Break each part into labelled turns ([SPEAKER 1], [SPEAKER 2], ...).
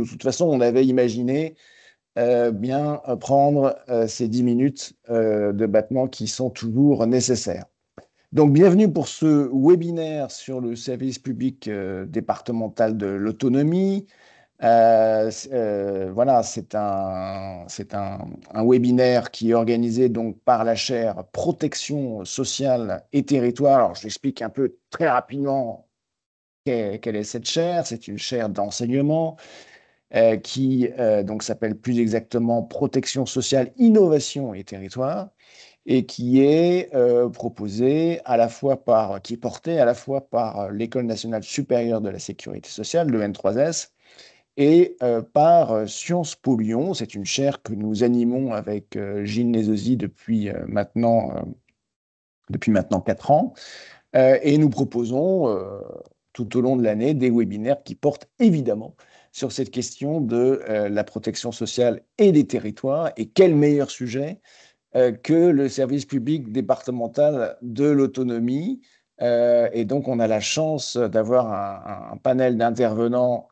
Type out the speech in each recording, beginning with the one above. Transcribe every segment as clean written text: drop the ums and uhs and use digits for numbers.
[SPEAKER 1] de toute façon, on avait imaginé bien prendre ces 10 minutes de battement qui sont toujours nécessaires. Donc, bienvenue pour ce webinaire sur le service public départemental de l'autonomie. Voilà, c'est un webinaire qui est organisé donc par la chaire Protection sociale et territoire. Alors, je l'explique un peu très rapidement quelle est cette chaire. C'est une chaire d'enseignement qui donc s'appelle plus exactement Protection sociale, innovation et territoire, et qui est qui est portée à la fois par l'École nationale supérieure de la sécurité sociale, le N3S, et par Sciences Po Lyon. C'est une chaire que nous animons avec Gilles Nézosi depuis maintenant 4 ans. Et nous proposons tout au long de l'année des webinaires qui portent évidemment sur cette question de la protection sociale et des territoires. Et quel meilleur sujet que le service public départemental de l'autonomie. Et donc, on a la chance d'avoir un panel d'intervenants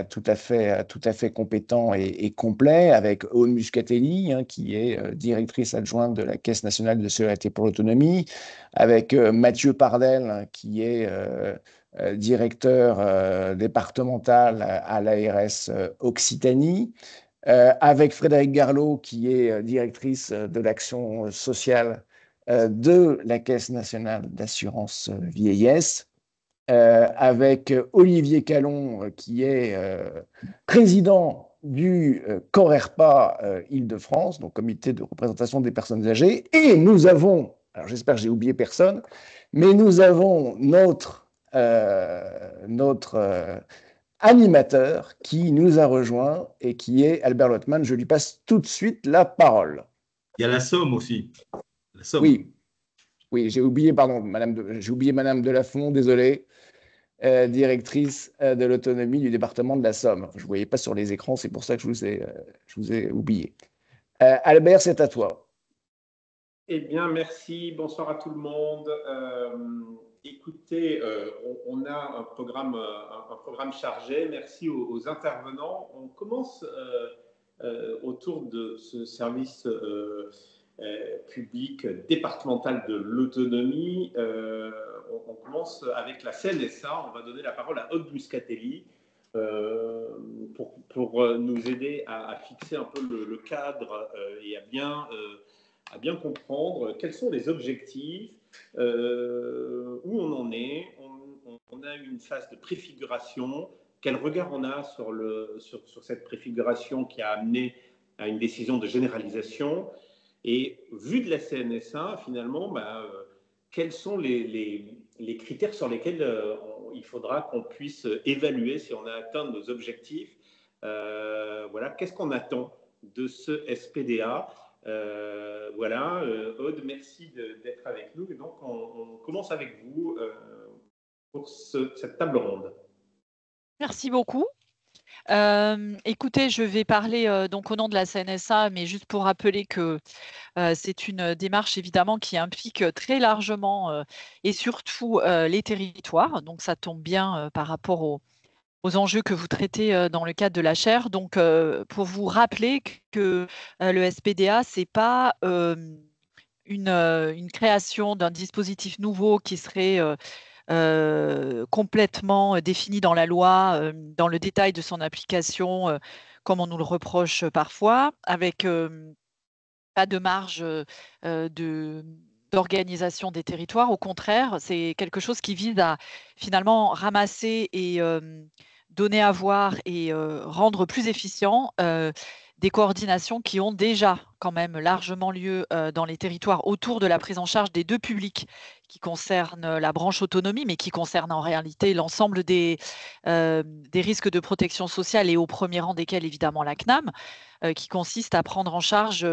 [SPEAKER 1] tout à fait compétent et complet, avec Aude Muscatelli, qui est directrice adjointe de la Caisse nationale de sécurité pour l'autonomie, avec Mathieu Pardel, qui est directeur départemental à l'ARS Occitanie, avec Frédéric Garlot, qui est directrice de l'action sociale de la Caisse nationale d'assurance vieillesse, avec Olivier Callon, qui est président du CORERPA Île-de-France, donc Comité de représentation des personnes âgées. Et nous avons, alors j'espère que j'ai oublié personne, mais nous avons notre animateur qui nous a rejoint et qui est Albert Lotman. Je lui passe tout de suite la parole.
[SPEAKER 2] Il y a la Somme aussi. La Somme.
[SPEAKER 1] Oui, oui, j'ai oublié, pardon, j'ai oublié Madame Delafont, désolé. Directrice de l'autonomie du département de la Somme. Je ne voyais pas sur les écrans, c'est pour ça que je vous ai oublié. Albert, c'est à toi.
[SPEAKER 3] Eh bien, merci. Bonsoir à tout le monde. Écoutez, on a un programme chargé. Merci aux intervenants. On commence autour de ce service public départemental de l'autonomie. On commence avec la CNSA. On va donner la parole à Aude Muscatelli pour nous aider à fixer un peu le cadre et à bien comprendre quels sont les objectifs, où on en est. On a une phase de préfiguration. Quel regard on a sur cette préfiguration qui a amené à une décision de généralisation? Et vu de la CNSA, finalement, quels sont les critères sur lesquels il faudra qu'on puisse évaluer si on a atteint nos objectifs? Voilà, qu'est-ce qu'on attend de ce SPDA? Voilà, Aude, merci d'être avec nous. Et donc, on commence avec vous pour cette table ronde.
[SPEAKER 4] Merci beaucoup. Écoutez, je vais parler donc au nom de la CNSA, mais juste pour rappeler que c'est une démarche évidemment qui implique très largement et surtout les territoires. Donc, ça tombe bien par rapport aux enjeux que vous traitez dans le cadre de la chaire. Donc, pour vous rappeler que le SPDA, ce n'est pas une création d'un dispositif nouveau qui serait complètement défini dans la loi, dans le détail de son application, comme on nous le reproche parfois, avec pas de marge d'organisation des territoires. Au contraire, c'est quelque chose qui vise à finalement ramasser et donner à voir et rendre plus efficient des coordinations qui ont déjà quand même largement lieu dans les territoires autour de la prise en charge des deux publics qui concernent la branche autonomie, mais qui concernent en réalité l'ensemble des risques de protection sociale et au premier rang desquels évidemment la CNAM, qui consiste à prendre en charge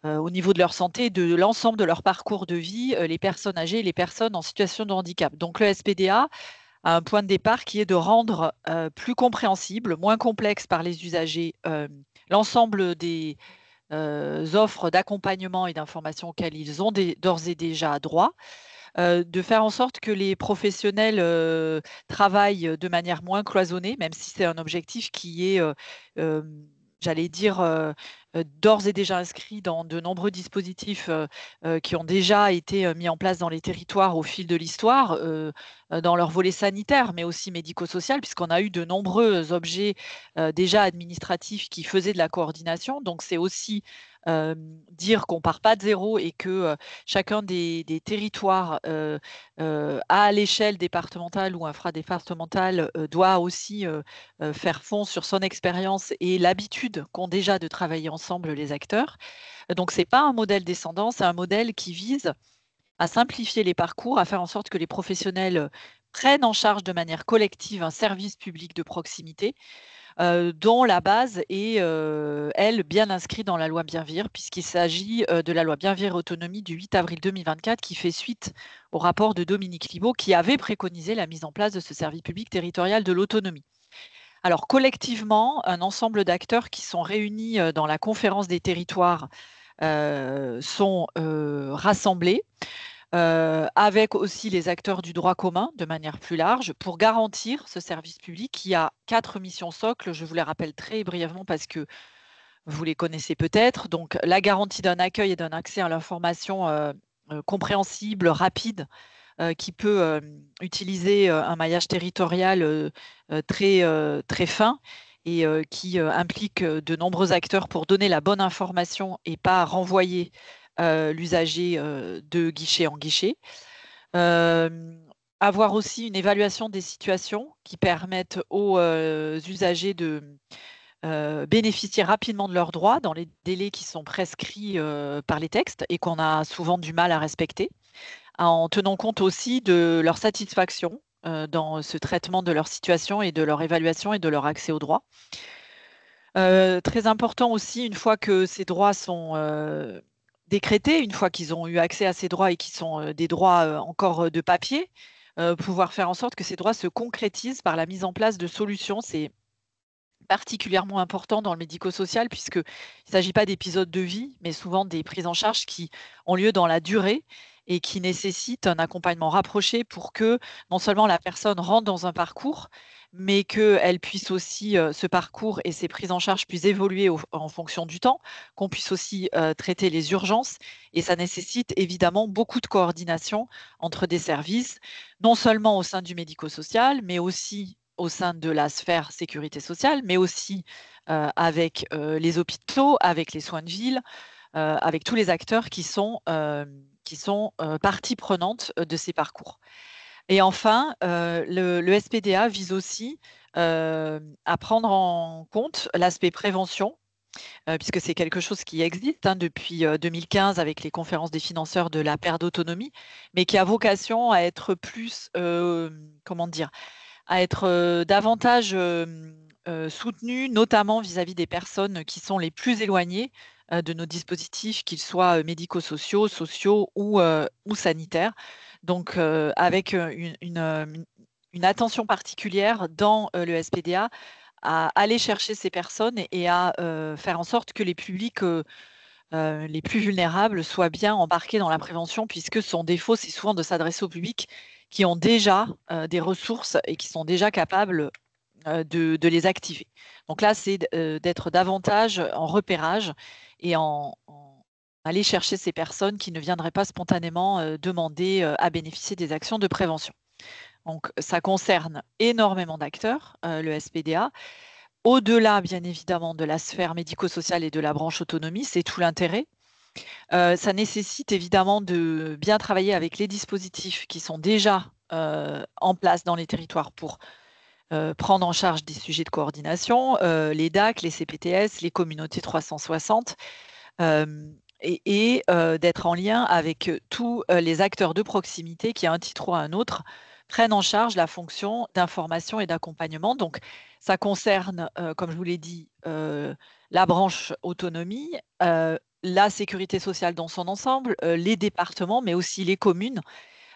[SPEAKER 4] au niveau de leur santé, de l'ensemble de leur parcours de vie, les personnes âgées et les personnes en situation de handicap. Donc le SPDA a un point de départ qui est de rendre plus compréhensible, moins complexe par les usagers, l'ensemble des offres d'accompagnement et d'information auxquelles ils ont d'ores et déjà droit, de faire en sorte que les professionnels travaillent de manière moins cloisonnée, même si c'est un objectif qui est, j'allais dire, d'ores et déjà inscrit dans de nombreux dispositifs qui ont déjà été mis en place dans les territoires au fil de l'histoire, dans leur volet sanitaire, mais aussi médico-social, puisqu'on a eu de nombreux objets déjà administratifs qui faisaient de la coordination. Donc c'est aussi dire qu'on part pas de zéro et que chacun des territoires à l'échelle départementale ou infradépartementale doit aussi faire fond sur son expérience et l'habitude qu'ont déjà de travailler ensemble les acteurs. Donc c'est pas un modèle descendant, c'est un modèle qui vise à simplifier les parcours, à faire en sorte que les professionnels prennent en charge de manière collective un service public de proximité dont la base est, elle, bien inscrite dans la loi Bienvir, puisqu'il s'agit de la loi Bienvir Autonomie du 8 avril 2024, qui fait suite au rapport de Dominique Libault, qui avait préconisé la mise en place de ce service public territorial de l'autonomie. Alors, collectivement, un ensemble d'acteurs qui sont réunis dans la conférence des territoires sont rassemblés avec aussi les acteurs du droit commun de manière plus large pour garantir ce service public qui a 4 missions socles. Je vous les rappelle très brièvement parce que vous les connaissez peut-être. Donc, la garantie d'un accueil et d'un accès à l'information compréhensible, rapide, qui peut utiliser un maillage territorial très fin et qui implique de nombreux acteurs pour donner la bonne information et pas renvoyer l'usager de guichet en guichet. Avoir aussi une évaluation des situations qui permettent aux usagers de bénéficier rapidement de leurs droits dans les délais qui sont prescrits par les textes et qu'on a souvent du mal à respecter, en tenant compte aussi de leur satisfaction dans ce traitement de leur situation et de leur évaluation et de leur accès aux droits. Très important aussi, une fois que ces droits sont décrétés, une fois qu'ils ont eu accès à ces droits et qui sont des droits encore de papier, pouvoir faire en sorte que ces droits se concrétisent par la mise en place de solutions. C'est particulièrement important dans le médico-social puisqu'il ne s'agit pas d'épisodes de vie, mais souvent des prises en charge qui ont lieu dans la durée et qui nécessitent un accompagnement rapproché pour que non seulement la personne rentre dans un parcours, mais qu'elle puisse aussi, ce parcours et ses prises en charge puissent évoluer en fonction du temps, qu'on puisse aussi traiter les urgences. Et ça nécessite évidemment beaucoup de coordination entre des services, non seulement au sein du médico-social, mais aussi au sein de la sphère sécurité sociale, mais aussi avec les hôpitaux, avec les soins de ville, avec tous les acteurs qui sont partie prenante de ces parcours. Et enfin, le SPDA vise aussi à prendre en compte l'aspect prévention, puisque c'est quelque chose qui existe depuis 2015 avec les conférences des financeurs de la perte d'autonomie, mais qui a vocation à être plus, comment dire, à être davantage soutenu, notamment vis-à-vis des personnes qui sont les plus éloignées de nos dispositifs, qu'ils soient médico-sociaux, sociaux ou sanitaires. Donc, avec une attention particulière dans le SPDA à aller chercher ces personnes et à faire en sorte que les publics les plus vulnérables soient bien embarqués dans la prévention, puisque son défaut, c'est souvent de s'adresser aux publics qui ont déjà des ressources et qui sont déjà capables de les activer. Donc là, c'est d'être davantage en repérage et aller chercher ces personnes qui ne viendraient pas spontanément demander à bénéficier des actions de prévention. Donc ça concerne énormément d'acteurs, le SPDA. Au-delà, bien évidemment, de la sphère médico-sociale et de la branche autonomie, c'est tout l'intérêt. Ça nécessite évidemment de bien travailler avec les dispositifs qui sont déjà en place dans les territoires pour prendre en charge des sujets de coordination, les DAC, les CPTS, les communautés 360, et d'être en lien avec tous les acteurs de proximité qui, à un titre ou à un autre, prennent en charge la fonction d'information et d'accompagnement. Donc, ça concerne, comme je vous l'ai dit, la branche autonomie, la sécurité sociale dans son ensemble, les départements, mais aussi les communes,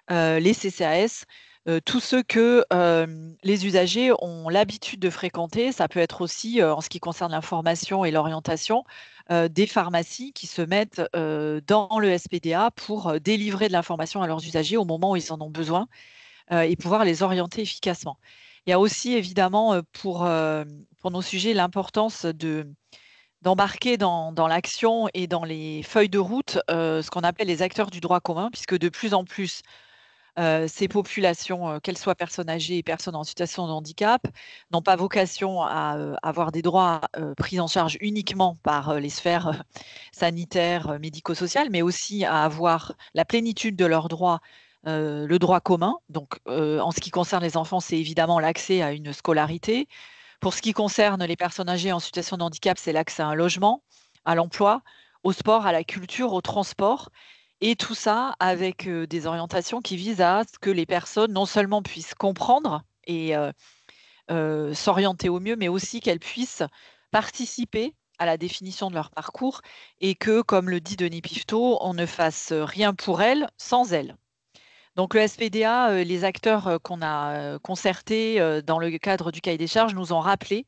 [SPEAKER 4] les CCAS, tous ceux que les usagers ont l'habitude de fréquenter. Ça peut être aussi, en ce qui concerne l'information et l'orientation, des pharmacies qui se mettent dans le SPDA pour délivrer de l'information à leurs usagers au moment où ils en ont besoin et pouvoir les orienter efficacement. Il y a aussi évidemment pour nos sujets l'importance d'embarquer dans l'action et dans les feuilles de route ce qu'on appelle les acteurs du droit commun, puisque de plus en plus, ces populations, qu'elles soient personnes âgées et personnes en situation de handicap, n'ont pas vocation à avoir des droits pris en charge uniquement par les sphères sanitaires, médico-sociales, mais aussi à avoir la plénitude de leurs droits, le droit commun. Donc, en ce qui concerne les enfants, c'est évidemment l'accès à une scolarité. Pour ce qui concerne les personnes âgées en situation de handicap, c'est l'accès à un logement, à l'emploi, au sport, à la culture, au transport. Et tout ça avec des orientations qui visent à ce que les personnes non seulement puissent comprendre et s'orienter au mieux, mais aussi qu'elles puissent participer à la définition de leur parcours et que, comme le dit Denis Pifteau, on ne fasse rien pour elles sans elles. Donc le SPDA, les acteurs qu'on a concertés dans le cadre du cahier des charges nous ont rappelé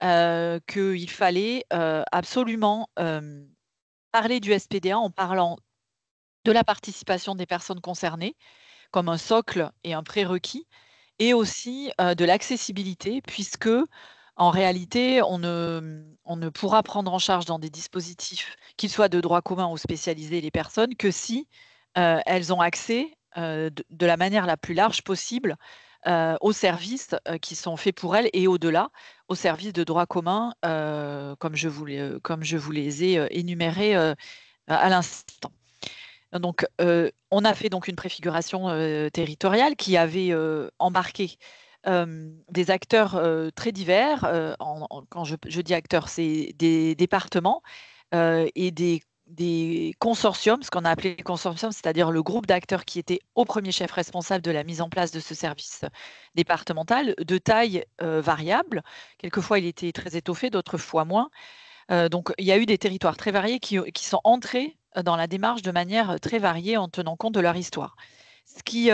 [SPEAKER 4] qu'il fallait absolument parler du SPDA en parlant de la participation des personnes concernées comme un socle et un prérequis, et aussi de l'accessibilité, puisque en réalité, on ne pourra prendre en charge dans des dispositifs, qu'ils soient de droit commun ou spécialisés, les personnes, que si elles ont accès de la manière la plus large possible aux services qui sont faits pour elles et au-delà, aux services de droit commun, comme je vous les ai énumérés à l'instant. Donc, on a fait donc une préfiguration territoriale qui avait embarqué des acteurs très divers. Quand je dis acteurs, c'est des départements et des consortiums, ce qu'on a appelé consortium, c'est-à-dire le groupe d'acteurs qui étaient au premier chef responsable de la mise en place de ce service départemental, de taille variable. Quelquefois, il était très étoffé, d'autres fois moins. Donc, il y a eu des territoires très variés qui sont entrés dans la démarche de manière très variée en tenant compte de leur histoire. Ce qui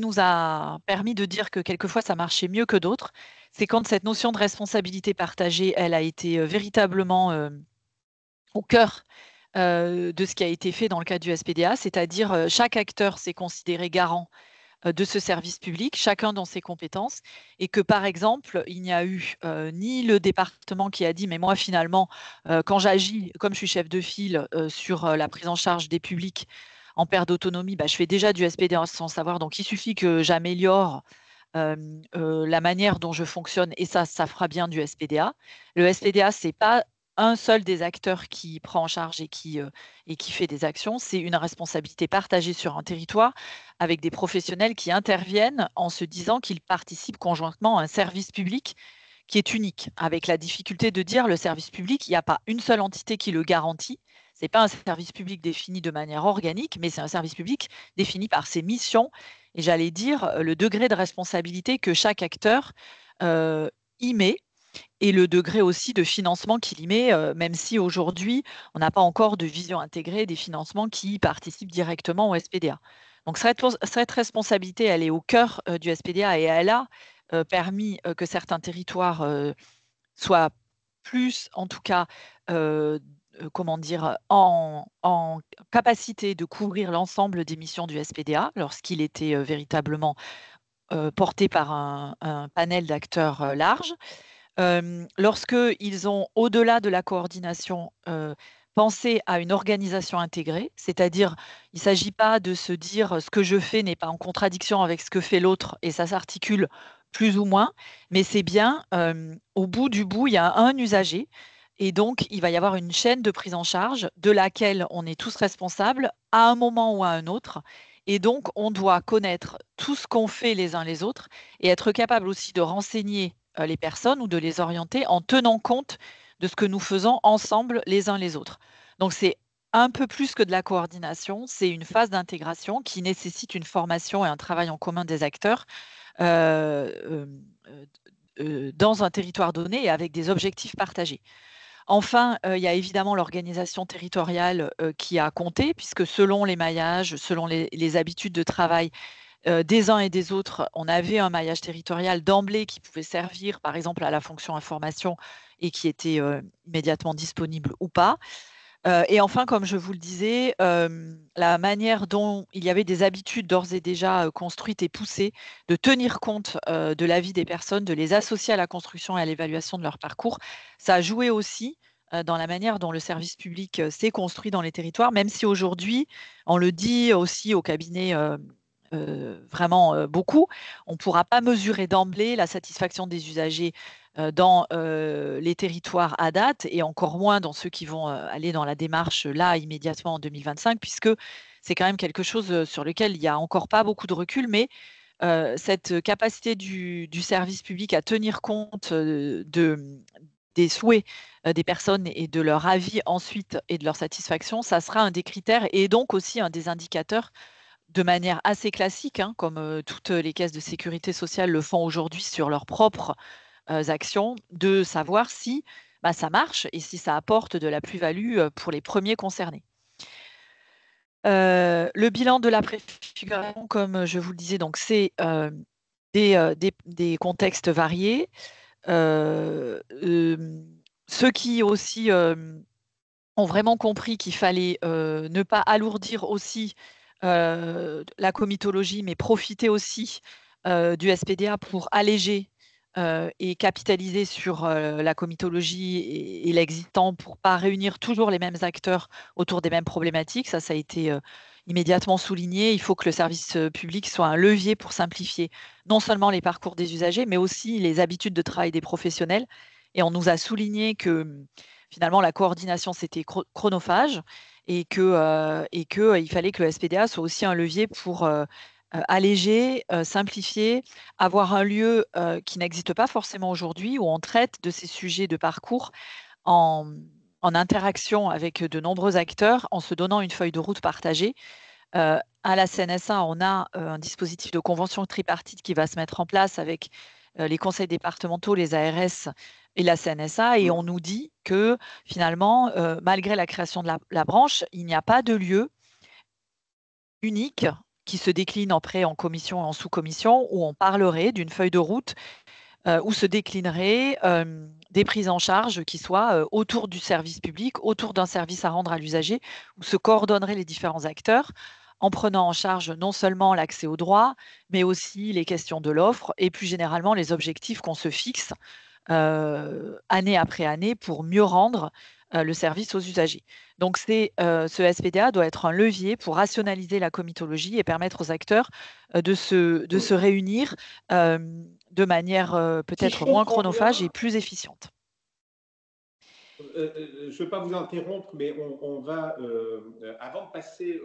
[SPEAKER 4] nous a permis de dire que quelquefois ça marchait mieux que d'autres, c'est quand cette notion de responsabilité partagée, elle a été véritablement au cœur de ce qui a été fait dans le cadre du SPDA, c'est-à-dire chaque acteur s'est considéré garant de ce service public, chacun dans ses compétences, et que par exemple, il n'y a eu ni le département qui a dit, mais moi finalement, quand j'agis, comme je suis chef de file sur la prise en charge des publics en perte d'autonomie, bah, je fais déjà du SPDA sans savoir, donc il suffit que j'améliore la manière dont je fonctionne, et ça fera bien du SPDA. Le SPDA, c'est pas un seul des acteurs qui prend en charge et qui fait des actions, c'est une responsabilité partagée sur un territoire avec des professionnels qui interviennent en se disant qu'ils participent conjointement à un service public qui est unique, avec la difficulté de dire le service public, il n'y a pas une seule entité qui le garantit. Ce n'est pas un service public défini de manière organique, mais c'est un service public défini par ses missions et j'allais dire le degré de responsabilité que chaque acteur y met et le degré aussi de financement qu'il y met, même si aujourd'hui, on n'a pas encore de vision intégrée des financements qui participent directement au SPDA. Donc cette responsabilité, elle est au cœur du SPDA et elle a permis que certains territoires soient plus, en tout cas, comment dire, en capacité de couvrir l'ensemble des missions du SPDA lorsqu'il était véritablement porté par un panel d'acteurs large. Lorsqu'ils ont, au-delà de la coordination, pensé à une organisation intégrée, c'est-à-dire il ne s'agit pas de se dire ce que je fais n'est pas en contradiction avec ce que fait l'autre et ça s'articule plus ou moins, mais c'est bien au bout du bout, il y a un usager et donc il va y avoir une chaîne de prise en charge de laquelle on est tous responsables à un moment ou à un autre. Et donc, on doit connaître tout ce qu'on fait les uns les autres et être capable aussi de renseigner les personnes ou de les orienter en tenant compte de ce que nous faisons ensemble les uns les autres. Donc c'est un peu plus que de la coordination, c'est une phase d'intégration qui nécessite une formation et un travail en commun des acteurs dans un territoire donné et avec des objectifs partagés. Enfin, il y a évidemment l'organisation territoriale qui a compté, puisque selon les maillages, selon les habitudes de travail, des uns et des autres, on avait un maillage territorial d'emblée qui pouvait servir, par exemple, à la fonction information et qui était immédiatement disponible ou pas. Et enfin, comme je vous le disais, la manière dont il y avait des habitudes d'ores et déjà construites et poussées de tenir compte de la vie des personnes, de les associer à la construction et à l'évaluation de leur parcours, ça a joué aussi dans la manière dont le service public s'est construit dans les territoires, même si aujourd'hui, on le dit aussi au cabinet vraiment beaucoup, on ne pourra pas mesurer d'emblée la satisfaction des usagers dans les territoires à date et encore moins dans ceux qui vont aller dans la démarche là immédiatement en 2025, puisque c'est quand même quelque chose sur lequel il n'y a encore pas beaucoup de recul, mais cette capacité du service public à tenir compte des souhaits des personnes et de leur avis ensuite et de leur satisfaction, ça sera un des critères et donc aussi un des indicateurs de manière assez classique, hein, comme toutes les caisses de sécurité sociale le font aujourd'hui sur leurs propres actions, de savoir si ça marche et si ça apporte de la plus-value pour les premiers concernés. Le bilan de la préfiguration, comme je vous le disais, donc c'est des contextes variés. Ceux qui aussi ont vraiment compris qu'il fallait ne pas alourdir aussi la comitologie, mais profiter aussi du SPDA pour alléger et capitaliser sur la comitologie et l'existant pour ne pas réunir toujours les mêmes acteurs autour des mêmes problématiques. Ça a été immédiatement souligné. Il faut que le service public soit un levier pour simplifier non seulement les parcours des usagers, mais aussi les habitudes de travail des professionnels. Et on nous a souligné que finalement, la coordination, c'était chronophage et qu'il fallait que le SPDA soit aussi un levier pour alléger, simplifier, avoir un lieu qui n'existe pas forcément aujourd'hui où on traite de ces sujets de parcours en, en interaction avec de nombreux acteurs, en se donnant une feuille de route partagée. À la CNSA, on a un dispositif de convention tripartite qui va se mettre en place avec les conseils départementaux, les ARS et la CNSA, et on nous dit que finalement, malgré la création de la branche, il n'y a pas de lieu unique qui se décline après en commission et en sous-commission, où on parlerait d'une feuille de route où se déclineraient des prises en charge qui soient autour du service public, autour d'un service à rendre à l'usager, où se coordonneraient les différents acteurs en prenant en charge non seulement l'accès aux droits, mais aussi les questions de l'offre et plus généralement les objectifs qu'on se fixe année après année pour mieux rendre le service aux usagers. Donc, ce SPDA doit être un levier pour rationaliser la comitologie et permettre aux acteurs de se réunir de manière peut-être moins chronophage et plus efficiente.
[SPEAKER 3] Je ne veux pas vous interrompre, mais on va, avant de passer,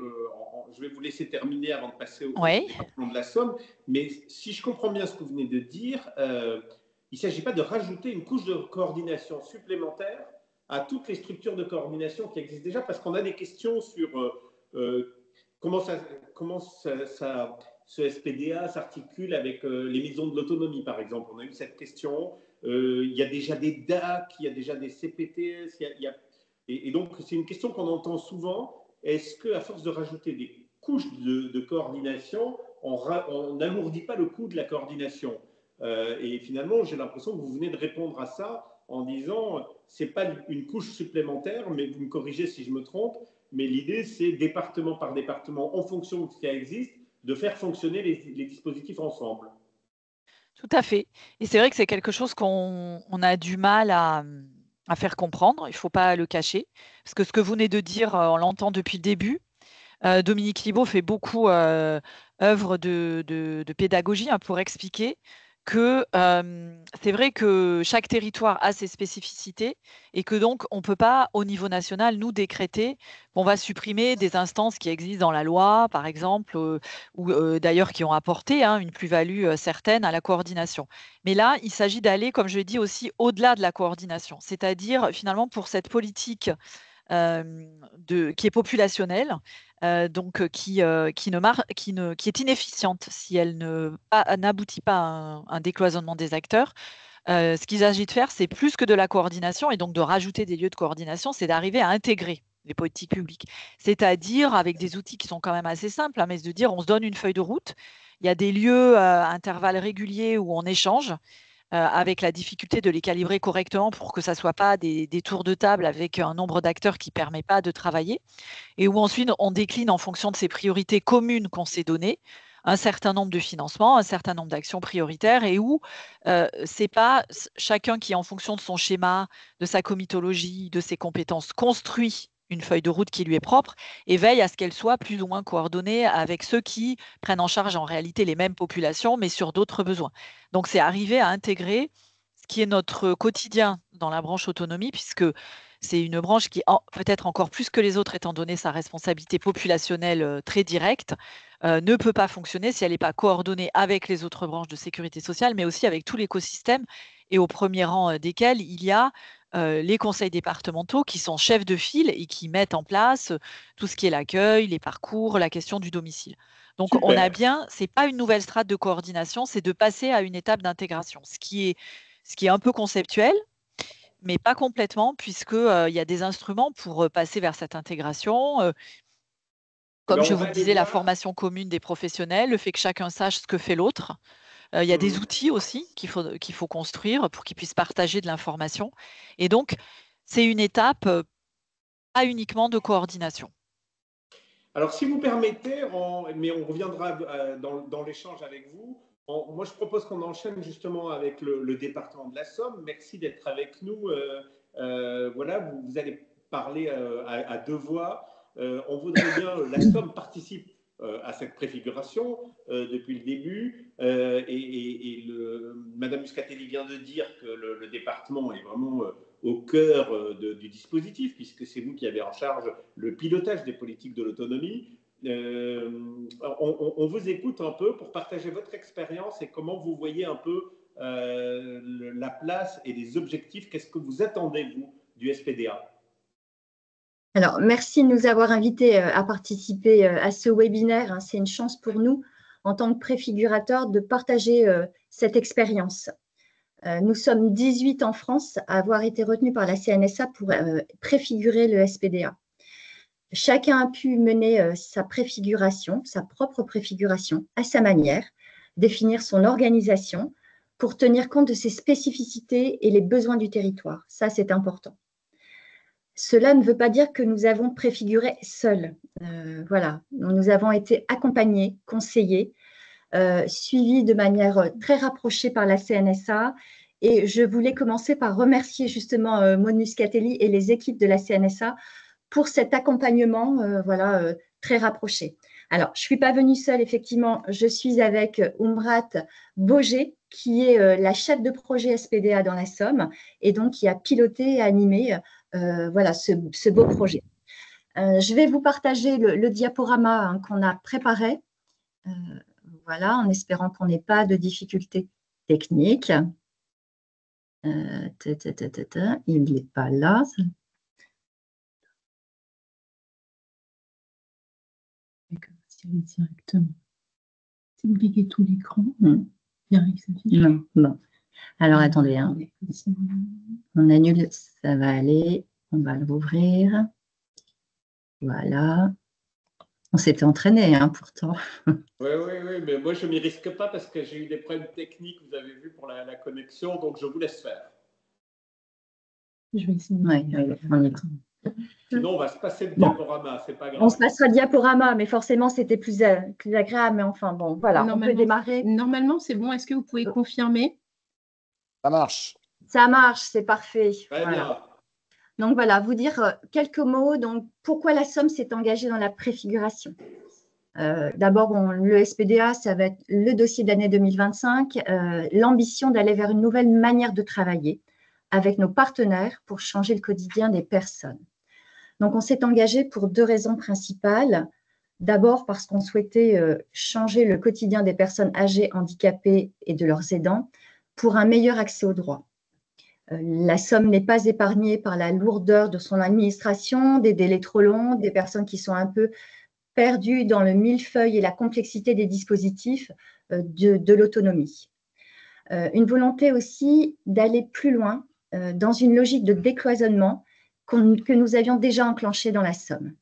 [SPEAKER 3] je vais vous laisser terminer avant de passer au département de la Somme, mais si je comprends bien ce que vous venez de dire, il ne s'agit pas de rajouter une couche de coordination supplémentaire à toutes les structures de coordination qui existent déjà, parce qu'on a des questions sur comment ce SPDA s'articule avec les maisons de l'autonomie, par exemple. On a eu cette question. Il y a déjà des DAC, il y a déjà des CPTS. Et donc, c'est une question qu'on entend souvent. Est-ce qu'à force de rajouter des couches de coordination, on n'alourdit pas le coût de la coordination? Et finalement, j'ai l'impression que vous venez de répondre à ça en disant ce n'est pas une couche supplémentaire, mais vous me corrigez si je me trompe, mais l'idée, c'est département par département, en fonction de ce qui existe, de faire fonctionner les dispositifs ensemble.
[SPEAKER 4] Tout à fait. Et c'est vrai que c'est quelque chose qu'on a du mal à faire comprendre. Il ne faut pas le cacher. Parce que ce que vous venez de dire, on l'entend depuis le début. Dominique Libaud fait beaucoup œuvre de pédagogie pour expliquer que c'est vrai que chaque territoire a ses spécificités et que donc on ne peut pas au niveau national nous décréter qu'on va supprimer des instances qui existent dans la loi, par exemple, ou d'ailleurs qui ont apporté une plus-value certaine à la coordination. Mais là, il s'agit d'aller, comme je l'ai dit aussi, au-delà de la coordination, c'est-à-dire finalement pour cette politique qui est populationnelle, donc qui est inefficiente si elle n'aboutit pas à un décloisonnement des acteurs. Ce qu'il s'agit de faire, c'est plus que de la coordination et donc de rajouter des lieux de coordination, c'est d'arriver à intégrer les politiques publiques. C'est-à-dire avec des outils qui sont quand même assez simples, hein, mais de dire on se donne une feuille de route, il y a des lieux à intervalles réguliers où on échange, avec la difficulté de les calibrer correctement pour que ça ne soit pas des tours de table avec un nombre d'acteurs qui ne permet pas de travailler, et où ensuite on décline en fonction de ces priorités communes qu'on s'est données, un certain nombre de financements, un certain nombre d'actions prioritaires, et où c'est pas chacun qui, en fonction de son schéma, de sa comitologie, de ses compétences, construit une feuille de route qui lui est propre et veille à ce qu'elle soit plus ou moins coordonnée avec ceux qui prennent en charge en réalité les mêmes populations, mais sur d'autres besoins. Donc, c'est arriver à intégrer ce qui est notre quotidien dans la branche autonomie, puisque c'est une branche qui, peut-être encore plus que les autres, étant donné sa responsabilité populationnelle très directe, ne peut pas fonctionner si elle n'est pas coordonnée avec les autres branches de sécurité sociale, mais aussi avec tout l'écosystème, et au premier rang desquels il y a les conseils départementaux qui sont chefs de file et qui mettent en place tout ce qui est l'accueil, les parcours, la question du domicile. Donc,
[SPEAKER 3] Super.
[SPEAKER 4] on a bien, ce n'est pas une nouvelle strate de coordination, c'est de passer à une étape d'intégration, ce qui est un peu conceptuel, mais pas complètement, puisqu'il y a des instruments pour passer vers cette intégration. Comme je vous le disais, la formation commune des professionnels, le fait que chacun sache ce que fait l'autre. Il y a des outils aussi qu'il faut construire pour qu'ils puissent partager de l'information. Et donc, c'est une étape pas uniquement de coordination.
[SPEAKER 3] Alors, si vous permettez, mais on reviendra dans l'échange avec vous. Moi, je propose qu'on enchaîne justement avec le département de la Somme. Merci d'être avec nous. Voilà, vous allez parler à deux voix. On voudrait bien, la Somme participe à cette préfiguration depuis le début. Madame Muscatelli vient de dire que le département est vraiment au cœur du dispositif, puisque c'est vous qui avez en charge le pilotage des politiques de l'autonomie. On vous écoute un peu pour partager votre expérience et comment vous voyez un peu la place et les objectifs. Qu'est-ce que vous attendez, vous, du SPDA?
[SPEAKER 5] Alors, merci de nous avoir invités à participer à ce webinaire. C'est une chance pour nous, en tant que préfigurateurs, de partager cette expérience. Nous sommes 18 en France à avoir été retenus par la CNSA pour préfigurer le SPDA. Chacun a pu mener sa préfiguration, sa propre préfiguration, à sa manière, définir son organisation pour tenir compte de ses spécificités et les besoins du territoire. Ça, c'est important. Cela ne veut pas dire que nous avons préfiguré seuls. Voilà, nous avons été accompagnés, conseillés, suivis de manière très rapprochée par la CNSA. Et je voulais commencer par remercier justement Maud Muscatelli et les équipes de la CNSA pour cet accompagnement très rapproché. Alors, je ne suis pas venue seule, effectivement, je suis avec Umrat Boger, qui est la chef de projet SPDA dans la Somme, et donc qui a piloté et animé ce beau projet. Je vais vous partager le diaporama qu'on a préparé, voilà, en espérant qu'on n'ait pas de difficultés techniques. Il n'est pas là.
[SPEAKER 6] Directement. Si vous cliquez tout l'écran,
[SPEAKER 5] non. Alors, attendez, hein. On annule, ça va aller. On va l'ouvrir. Voilà. On s'était entraîné, hein, pourtant.
[SPEAKER 3] Oui, mais moi, je ne m'y risque pas parce que j'ai eu des problèmes techniques, vous avez vu, pour la connexion, donc je vous laisse faire.
[SPEAKER 6] Je vais essayer.
[SPEAKER 5] Oui, on y va.
[SPEAKER 3] Sinon, on va se passer le diaporama, c'est pas grave.
[SPEAKER 5] On se passera le diaporama, mais forcément, c'était plus agréable. Mais enfin, bon, voilà, on peut démarrer.
[SPEAKER 6] Normalement, c'est bon. Est-ce que vous pouvez confirmer?
[SPEAKER 1] Ça marche.
[SPEAKER 5] Ça marche, c'est parfait.
[SPEAKER 3] Très bien.
[SPEAKER 5] Donc, voilà, vous dire quelques mots. Donc, pourquoi la Somme s'est engagée dans la préfiguration? D'abord, le SPDA, ça va être le dossier de l'année 2025, l'ambition d'aller vers une nouvelle manière de travailler avec nos partenaires pour changer le quotidien des personnes. Donc, on s'est engagé pour deux raisons principales. D'abord, parce qu'on souhaitait changer le quotidien des personnes âgées, handicapées et de leurs aidants pour un meilleur accès aux droits. La Somme n'est pas épargnée par la lourdeur de son administration, des délais trop longs, des personnes qui sont un peu perdues dans le millefeuille et la complexité des dispositifs de l'autonomie. Une volonté aussi d'aller plus loin dans une logique de décloisonnement que nous avions déjà enclenchés dans la Somme.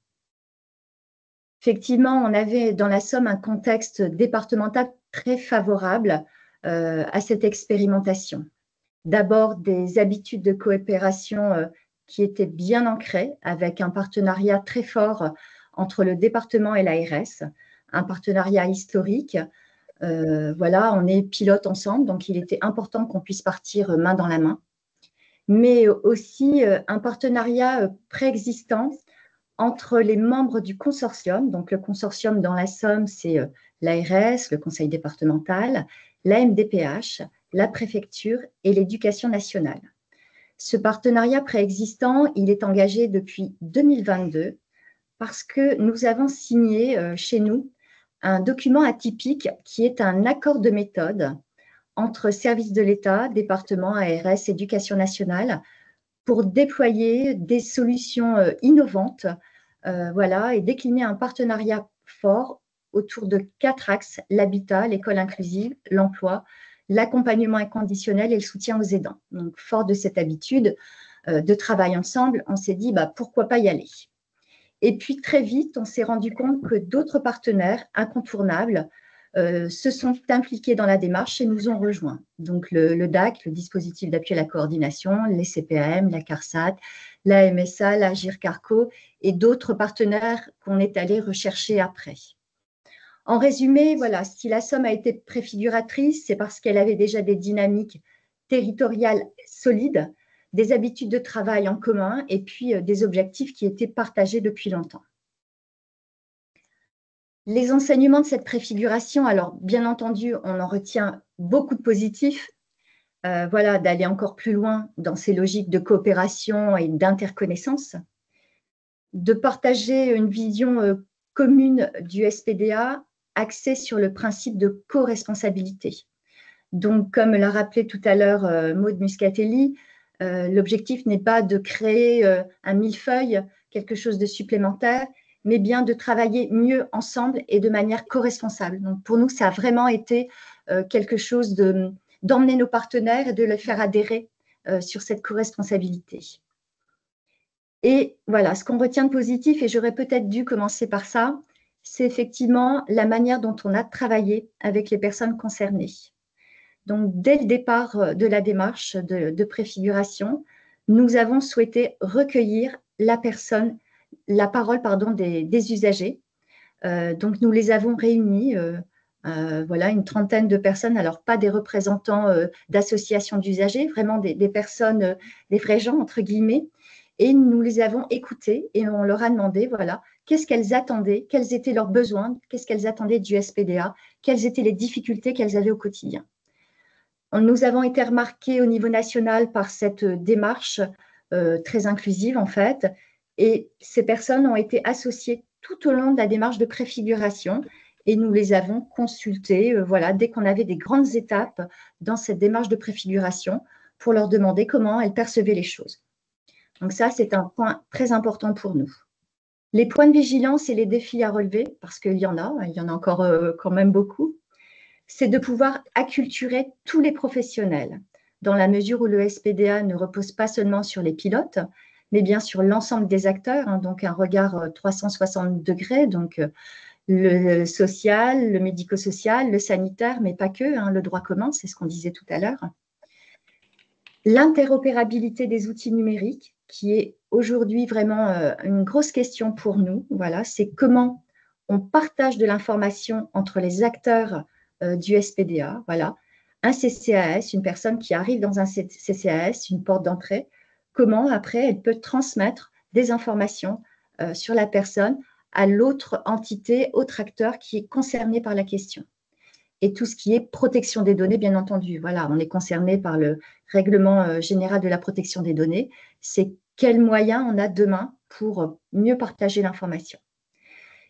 [SPEAKER 5] Effectivement, on avait dans la Somme un contexte départemental très favorable à cette expérimentation. D'abord, des habitudes de coopération qui étaient bien ancrées, avec un partenariat très fort entre le département et l'ARS, un partenariat historique. Voilà, on est pilote ensemble, donc il était important qu'on puisse partir main dans la main. Mais aussi un partenariat préexistant entre les membres du consortium. Donc, le consortium dans la Somme, c'est l'ARS, le conseil départemental, la MDPH, la préfecture et l'éducation nationale. Ce partenariat préexistant, il est engagé depuis 2022 parce que nous avons signé chez nous un document atypique qui est un accord de méthode entre services de l'État, département, ARS, éducation nationale, pour déployer des solutions innovantes, voilà, et décliner un partenariat fort autour de 4 axes: l'habitat, l'école inclusive, l'emploi, l'accompagnement inconditionnel et le soutien aux aidants. Donc, fort de cette habitude de travail ensemble, on s'est dit pourquoi pas y aller. Et puis très vite, on s'est rendu compte que d'autres partenaires incontournables se sont impliqués dans la démarche et nous ont rejoints. Donc le DAC, le dispositif d'appui à la coordination, les CPAM, la CARSAT, la MSA, la GIRCARCO et d'autres partenaires qu'on est allé rechercher après. En résumé, voilà, si la Somme a été préfiguratrice, c'est parce qu'elle avait déjà des dynamiques territoriales solides, des habitudes de travail en commun et puis des objectifs qui étaient partagés depuis longtemps. Les enseignements de cette préfiguration, alors bien entendu, on en retient beaucoup de positifs, voilà, d'aller encore plus loin dans ces logiques de coopération et d'interconnaissance, de partager une vision commune du SPDA axée sur le principe de co-responsabilité. Donc, comme l'a rappelé tout à l'heure Maud Muscatelli, l'objectif n'est pas de créer un millefeuille, quelque chose de supplémentaire, mais bien de travailler mieux ensemble et de manière co-responsable. Donc, pour nous, ça a vraiment été quelque chose d'emmener nos partenaires et de les faire adhérer sur cette co-responsabilité. Et voilà, ce qu'on retient de positif, et j'aurais peut-être dû commencer par ça, c'est effectivement la manière dont on a travaillé avec les personnes concernées. Donc, dès le départ de la démarche de préfiguration, nous avons souhaité recueillir la parole des usagers. Donc, nous les avons réunis, voilà, une trentaine de personnes, alors pas des représentants d'associations d'usagers, vraiment des personnes, des vrais gens, entre guillemets, et nous les avons écoutés et on leur a demandé, voilà, qu'est-ce qu'elles attendaient, quels étaient leurs besoins, qu'est-ce qu'elles attendaient du SPDA, quelles étaient les difficultés qu'elles avaient au quotidien. Nous avons été remarqués au niveau national par cette démarche très inclusive, en fait, et ces personnes ont été associées tout au long de la démarche de préfiguration et nous les avons consultées, voilà, dès qu'on avait des grandes étapes dans cette démarche de préfiguration pour leur demander comment elles percevaient les choses. Donc ça, c'est un point très important pour nous. Les points de vigilance et les défis à relever, parce qu'il y en a encore quand même beaucoup, c'est de pouvoir acculturer tous les professionnels, dans la mesure où le SPDA ne repose pas seulement sur les pilotes, mais bien sur l'ensemble des acteurs, hein, donc un regard 360 degrés, donc le social, le médico-social, le sanitaire, mais pas que, hein, le droit commun, c'est ce qu'on disait tout à l'heure. L'interopérabilité des outils numériques, qui est aujourd'hui vraiment une grosse question pour nous, voilà, c'est comment on partage de l'information entre les acteurs du SPDA, voilà, un CCAS, une personne qui arrive dans un CCAS, une porte d'entrée, comment après elle peut transmettre des informations sur la personne à l'autre entité, autre acteur qui est concerné par la question. Et tout ce qui est protection des données, bien entendu. Voilà, on est concerné par le règlement général de la protection des données. C'est quels moyens on a demain pour mieux partager l'information.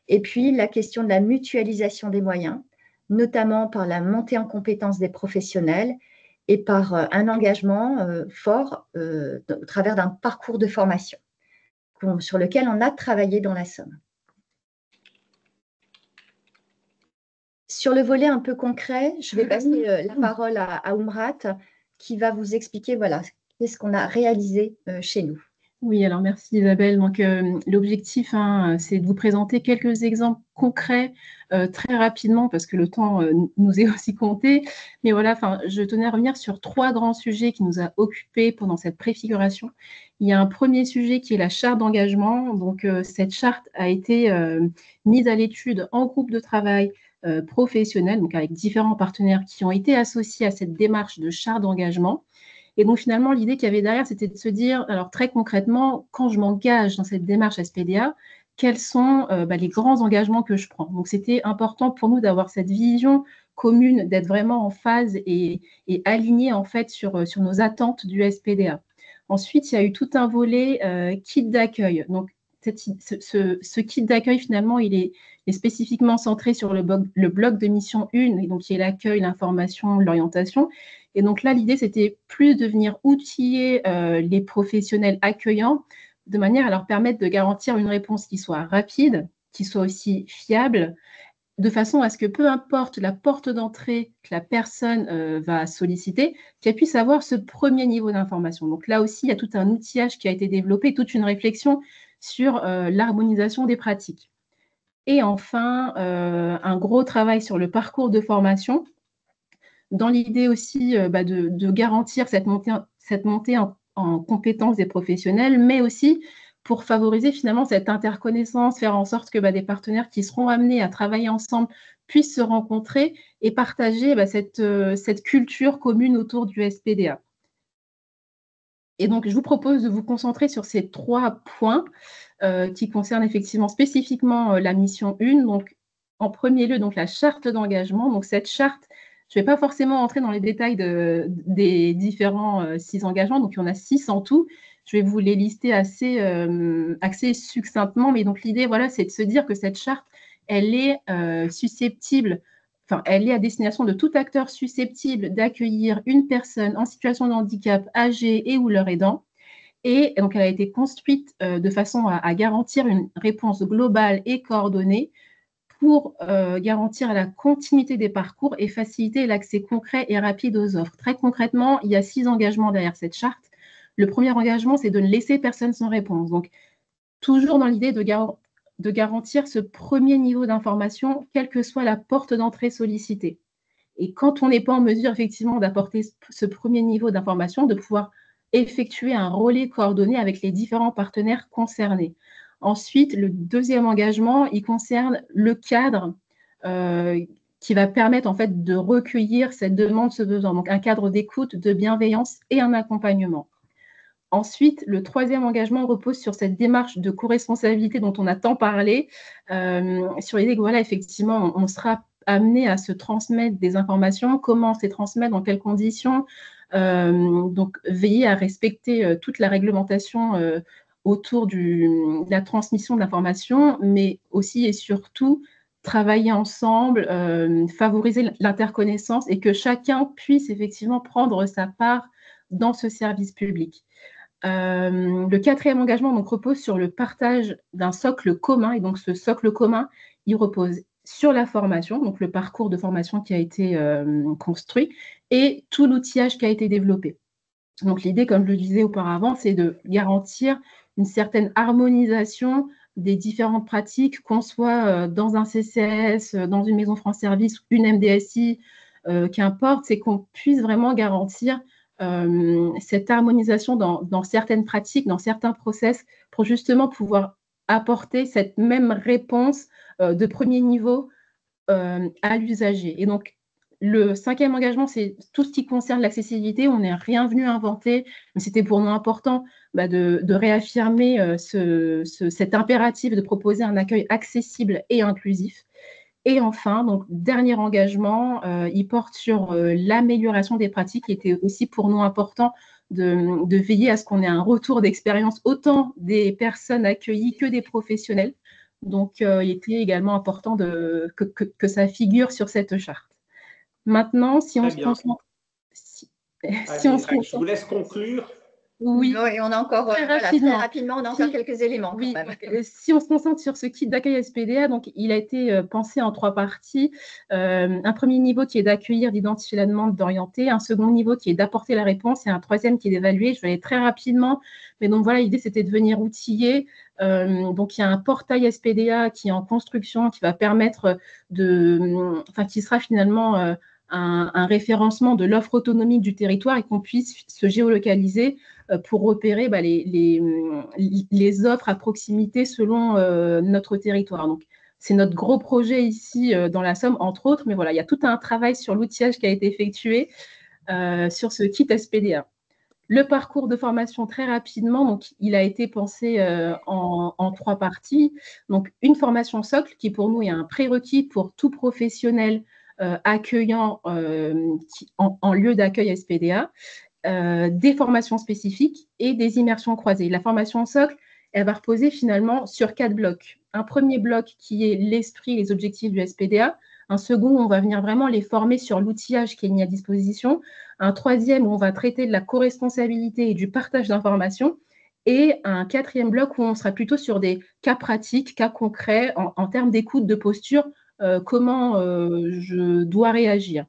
[SPEAKER 5] Et puis, la question de la mutualisation des moyens, notamment par la montée en compétence des professionnels et par un engagement fort au travers d'un parcours de formation sur lequel on a travaillé dans la Somme. Sur le volet un peu concret, je vais passer la parole à Oumrat qui va vous expliquer voilà, qu'est-ce qu'on a réalisé chez nous.
[SPEAKER 6] Oui, alors merci Isabelle. Donc, l'objectif, c'est de vous présenter quelques exemples concrets très rapidement parce que le temps nous est aussi compté. Mais voilà, je tenais à revenir sur 3 grands sujets qui nous a occupés pendant cette préfiguration. Il y a un premier sujet qui est la charte d'engagement. Donc, cette charte a été mise à l'étude en groupe de travail professionnel, donc avec différents partenaires qui ont été associés à cette démarche de charte d'engagement. Et donc, finalement, l'idée qu'il y avait derrière, c'était de se dire, alors très concrètement, quand je m'engage dans cette démarche SPDA, quels sont les grands engagements que je prends. Donc, c'était important pour nous d'avoir cette vision commune, d'être vraiment en phase et aligné en fait sur nos attentes du SPDA. Ensuite, il y a eu tout un volet kit d'accueil. Donc, ce kit d'accueil, finalement, il est spécifiquement centré sur le bloc de mission 1, et donc qui est l'accueil, l'information, l'orientation. Et donc là, l'idée, c'était plus de venir outiller les professionnels accueillants de manière à leur permettre de garantir une réponse qui soit rapide, qui soit aussi fiable, de façon à ce que peu importe la porte d'entrée que la personne va solliciter, qu'elle puisse avoir ce premier niveau d'information. Donc là aussi, il y a tout un outillage qui a été développé, toute une réflexion sur l'harmonisation des pratiques. Et enfin, un gros travail sur le parcours de formation, dans l'idée aussi de garantir cette montée en compétences des professionnels, mais aussi pour favoriser finalement cette interconnaissance, faire en sorte que des partenaires qui seront amenés à travailler ensemble puissent se rencontrer et partager cette culture commune autour du SPDA. Et donc, je vous propose de vous concentrer sur ces 3 points qui concernent effectivement spécifiquement la mission 1. Donc, en premier lieu, donc, la charte d'engagement. Donc, cette charte, je ne vais pas forcément entrer dans les détails des différents 6 engagements. Donc, il y en a 6 en tout. Je vais vous les lister assez succinctement. Mais donc, l'idée, voilà, c'est de se dire que cette charte, elle est susceptible, elle est à destination de tout acteur susceptible d'accueillir une personne en situation de handicap âgée et ou leur aidant. Et donc, elle a été construite de façon à garantir une réponse globale et coordonnée pour garantir la continuité des parcours et faciliter l'accès concret et rapide aux offres. Très concrètement, il y a 6 engagements derrière cette charte. Le premier engagement, c'est de ne laisser personne sans réponse. Donc, toujours dans l'idée de garantir ce premier niveau d'information, quelle que soit la porte d'entrée sollicitée. Et quand on n'est pas en mesure, effectivement, d'apporter ce premier niveau d'information, de pouvoir effectuer un relais coordonné avec les différents partenaires concernés. Ensuite, le deuxième engagement, il concerne le cadre qui va permettre en fait de recueillir cette demande, ce besoin. Donc, un cadre d'écoute, de bienveillance et un accompagnement. Ensuite, le troisième engagement repose sur cette démarche de co-responsabilité dont on a tant parlé, sur l'idée que, voilà, effectivement, on sera amené à se transmettre des informations, comment se transmettre, dans quelles conditions, donc veiller à respecter toute la réglementation autour de la transmission d'informations, mais aussi et surtout travailler ensemble, favoriser l'interconnaissance et que chacun puisse effectivement prendre sa part dans ce service public. Le quatrième engagement donc, repose sur le partage d'un socle commun. Et donc, ce socle commun, il repose sur la formation, donc le parcours de formation qui a été construit, et tout l'outillage qui a été développé. Donc, l'idée, comme je le disais auparavant, c'est de garantir une certaine harmonisation des différentes pratiques, qu'on soit dans un CCS, dans une maison France Service, une MDSI, qu'importe, c'est qu'on puisse vraiment garantir cette harmonisation dans certaines pratiques, dans certains process, pour justement pouvoir apporter cette même réponse de premier niveau à l'usager. Et donc, le cinquième engagement, c'est tout ce qui concerne l'accessibilité. On n'est rien venu inventer, mais c'était pour nous important de réaffirmer cet impératif de proposer un accueil accessible et inclusif. Et enfin, donc, dernier engagement, il porte sur l'amélioration des pratiques, qui était aussi pour nous important de veiller à ce qu'on ait un retour d'expérience autant des personnes accueillies que des professionnels. Donc, il était également important que ça figure sur cette charte. Maintenant, si on se concentre...
[SPEAKER 3] Je vous laisse conclure.
[SPEAKER 6] Oui,
[SPEAKER 5] Oui, on a encore,
[SPEAKER 6] très
[SPEAKER 5] très
[SPEAKER 6] rapidement.
[SPEAKER 5] rapidement, on a encore quelques éléments quand
[SPEAKER 6] Oui,
[SPEAKER 5] même.
[SPEAKER 6] donc, si on se concentre sur ce kit d'accueil SPDA, donc il a été pensé en 3 parties. Un premier niveau qui est d'accueillir, d'identifier la demande, d'orienter. Un second niveau qui est d'apporter la réponse et un troisième qui est d'évaluer. Je vais aller très rapidement, mais donc voilà, l'idée c'était de venir outiller. Donc il y a un portail SPDA qui est en construction, qui va permettre qui sera finalement un référencement de l'offre autonomique du territoire et qu'on puisse se géolocaliser pour repérer les offres à proximité selon notre territoire. Donc, c'est notre gros projet ici dans la Somme, entre autres, mais voilà, il y a tout un travail sur l'outillage qui a été effectué sur ce kit SPDA. Le parcours de formation, très rapidement, donc, il a été pensé en 3 parties. Donc, une formation socle qui, pour nous, est un prérequis pour tout professionnel accueillant en lieu d'accueil SPDA. Des formations spécifiques et des immersions croisées. La formation socle, elle va reposer finalement sur 4 blocs. Un premier bloc qui est l'esprit, les objectifs du SPDA. Un second, où on va venir vraiment les former sur l'outillage qui est mis à disposition. Un troisième, où on va traiter de la co-responsabilité et du partage d'informations. Et un quatrième bloc où on sera plutôt sur des cas pratiques, cas concrets, en termes d'écoute, de posture, comment je dois réagir.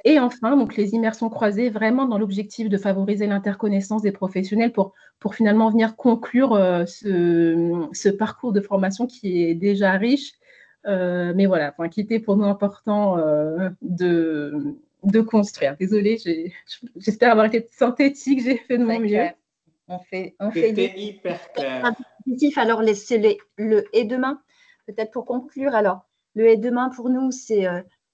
[SPEAKER 6] Et enfin, donc les immersions croisées, vraiment dans l'objectif de favoriser l'interconnaissance des professionnels pour finalement venir conclure ce parcours de formation qui est déjà riche, mais voilà, qui était pour nous important de construire. Désolée, j'espère avoir été synthétique, j'ai fait de mon mieux.
[SPEAKER 5] On fait
[SPEAKER 3] C'était hyper clair.
[SPEAKER 5] Alors, c'est le et demain, peut-être pour conclure. Alors, le et demain pour nous, c'est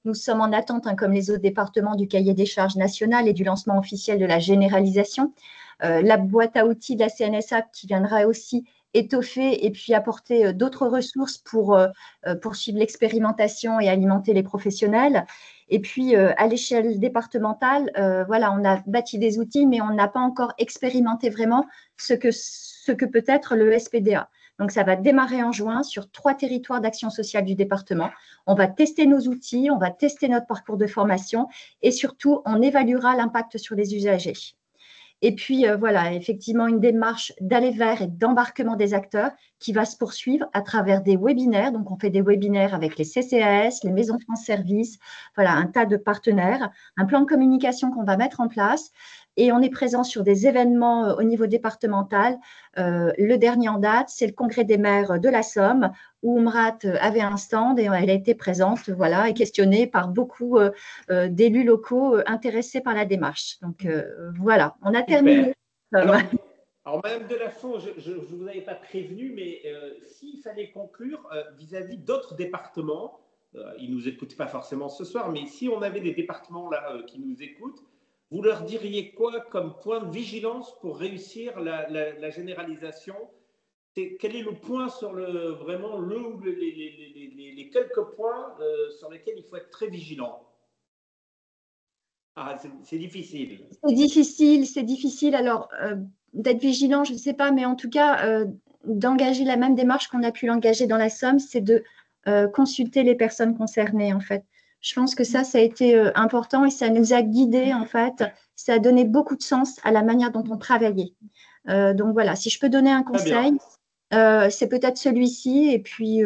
[SPEAKER 5] nous sommes en attente, comme les autres départements, du cahier des charges national et du lancement officiel de la généralisation. La boîte à outils de la CNSA qui viendra aussi étoffer et puis apporter d'autres ressources pour poursuivre l'expérimentation et alimenter les professionnels. Et puis, à l'échelle départementale, voilà, on a bâti des outils, mais on n'a pas encore expérimenté vraiment ce que peut être le SPDA. Donc, ça va démarrer en juin sur 3 territoires d'action sociale du département. On va tester nos outils, on va tester notre parcours de formation et surtout, on évaluera l'impact sur les usagers. Et puis, voilà, effectivement, une démarche d'aller vers et d'embarquement des acteurs qui va se poursuivre à travers des webinaires. Donc, on fait des webinaires avec les CCAS, les maisons France Service, voilà, un tas de partenaires, un plan de communication qu'on va mettre en place. Et on est présent sur des événements au niveau départemental. Le dernier en date, c'est le congrès des maires de la Somme, où Umrat avait un stand et elle a été présente, voilà, et questionnée par beaucoup d'élus locaux intéressés par la démarche. Donc voilà, on a terminé.
[SPEAKER 3] Alors, Madame Delafont, je ne vous avais pas prévenu, mais s'il fallait conclure vis-à-vis d'autres départements, ils ne nous écoutent pas forcément ce soir, mais si on avait des départements là qui nous écoutent, vous leur diriez quoi comme point de vigilance pour réussir la généralisation? Quel est le point sur vraiment les quelques points sur lesquels il faut être très vigilant? Ah, c'est difficile.
[SPEAKER 5] C'est difficile. Alors, d'être vigilant, je ne sais pas, mais en tout cas, d'engager la même démarche qu'on a pu l'engager dans la Somme, c'est de consulter les personnes concernées, en fait. Je pense que ça a été important et ça nous a guidés, en fait. Ça a donné beaucoup de sens à la manière dont on travaillait. Donc voilà, si je peux donner un conseil, c'est peut-être celui-ci. Et puis,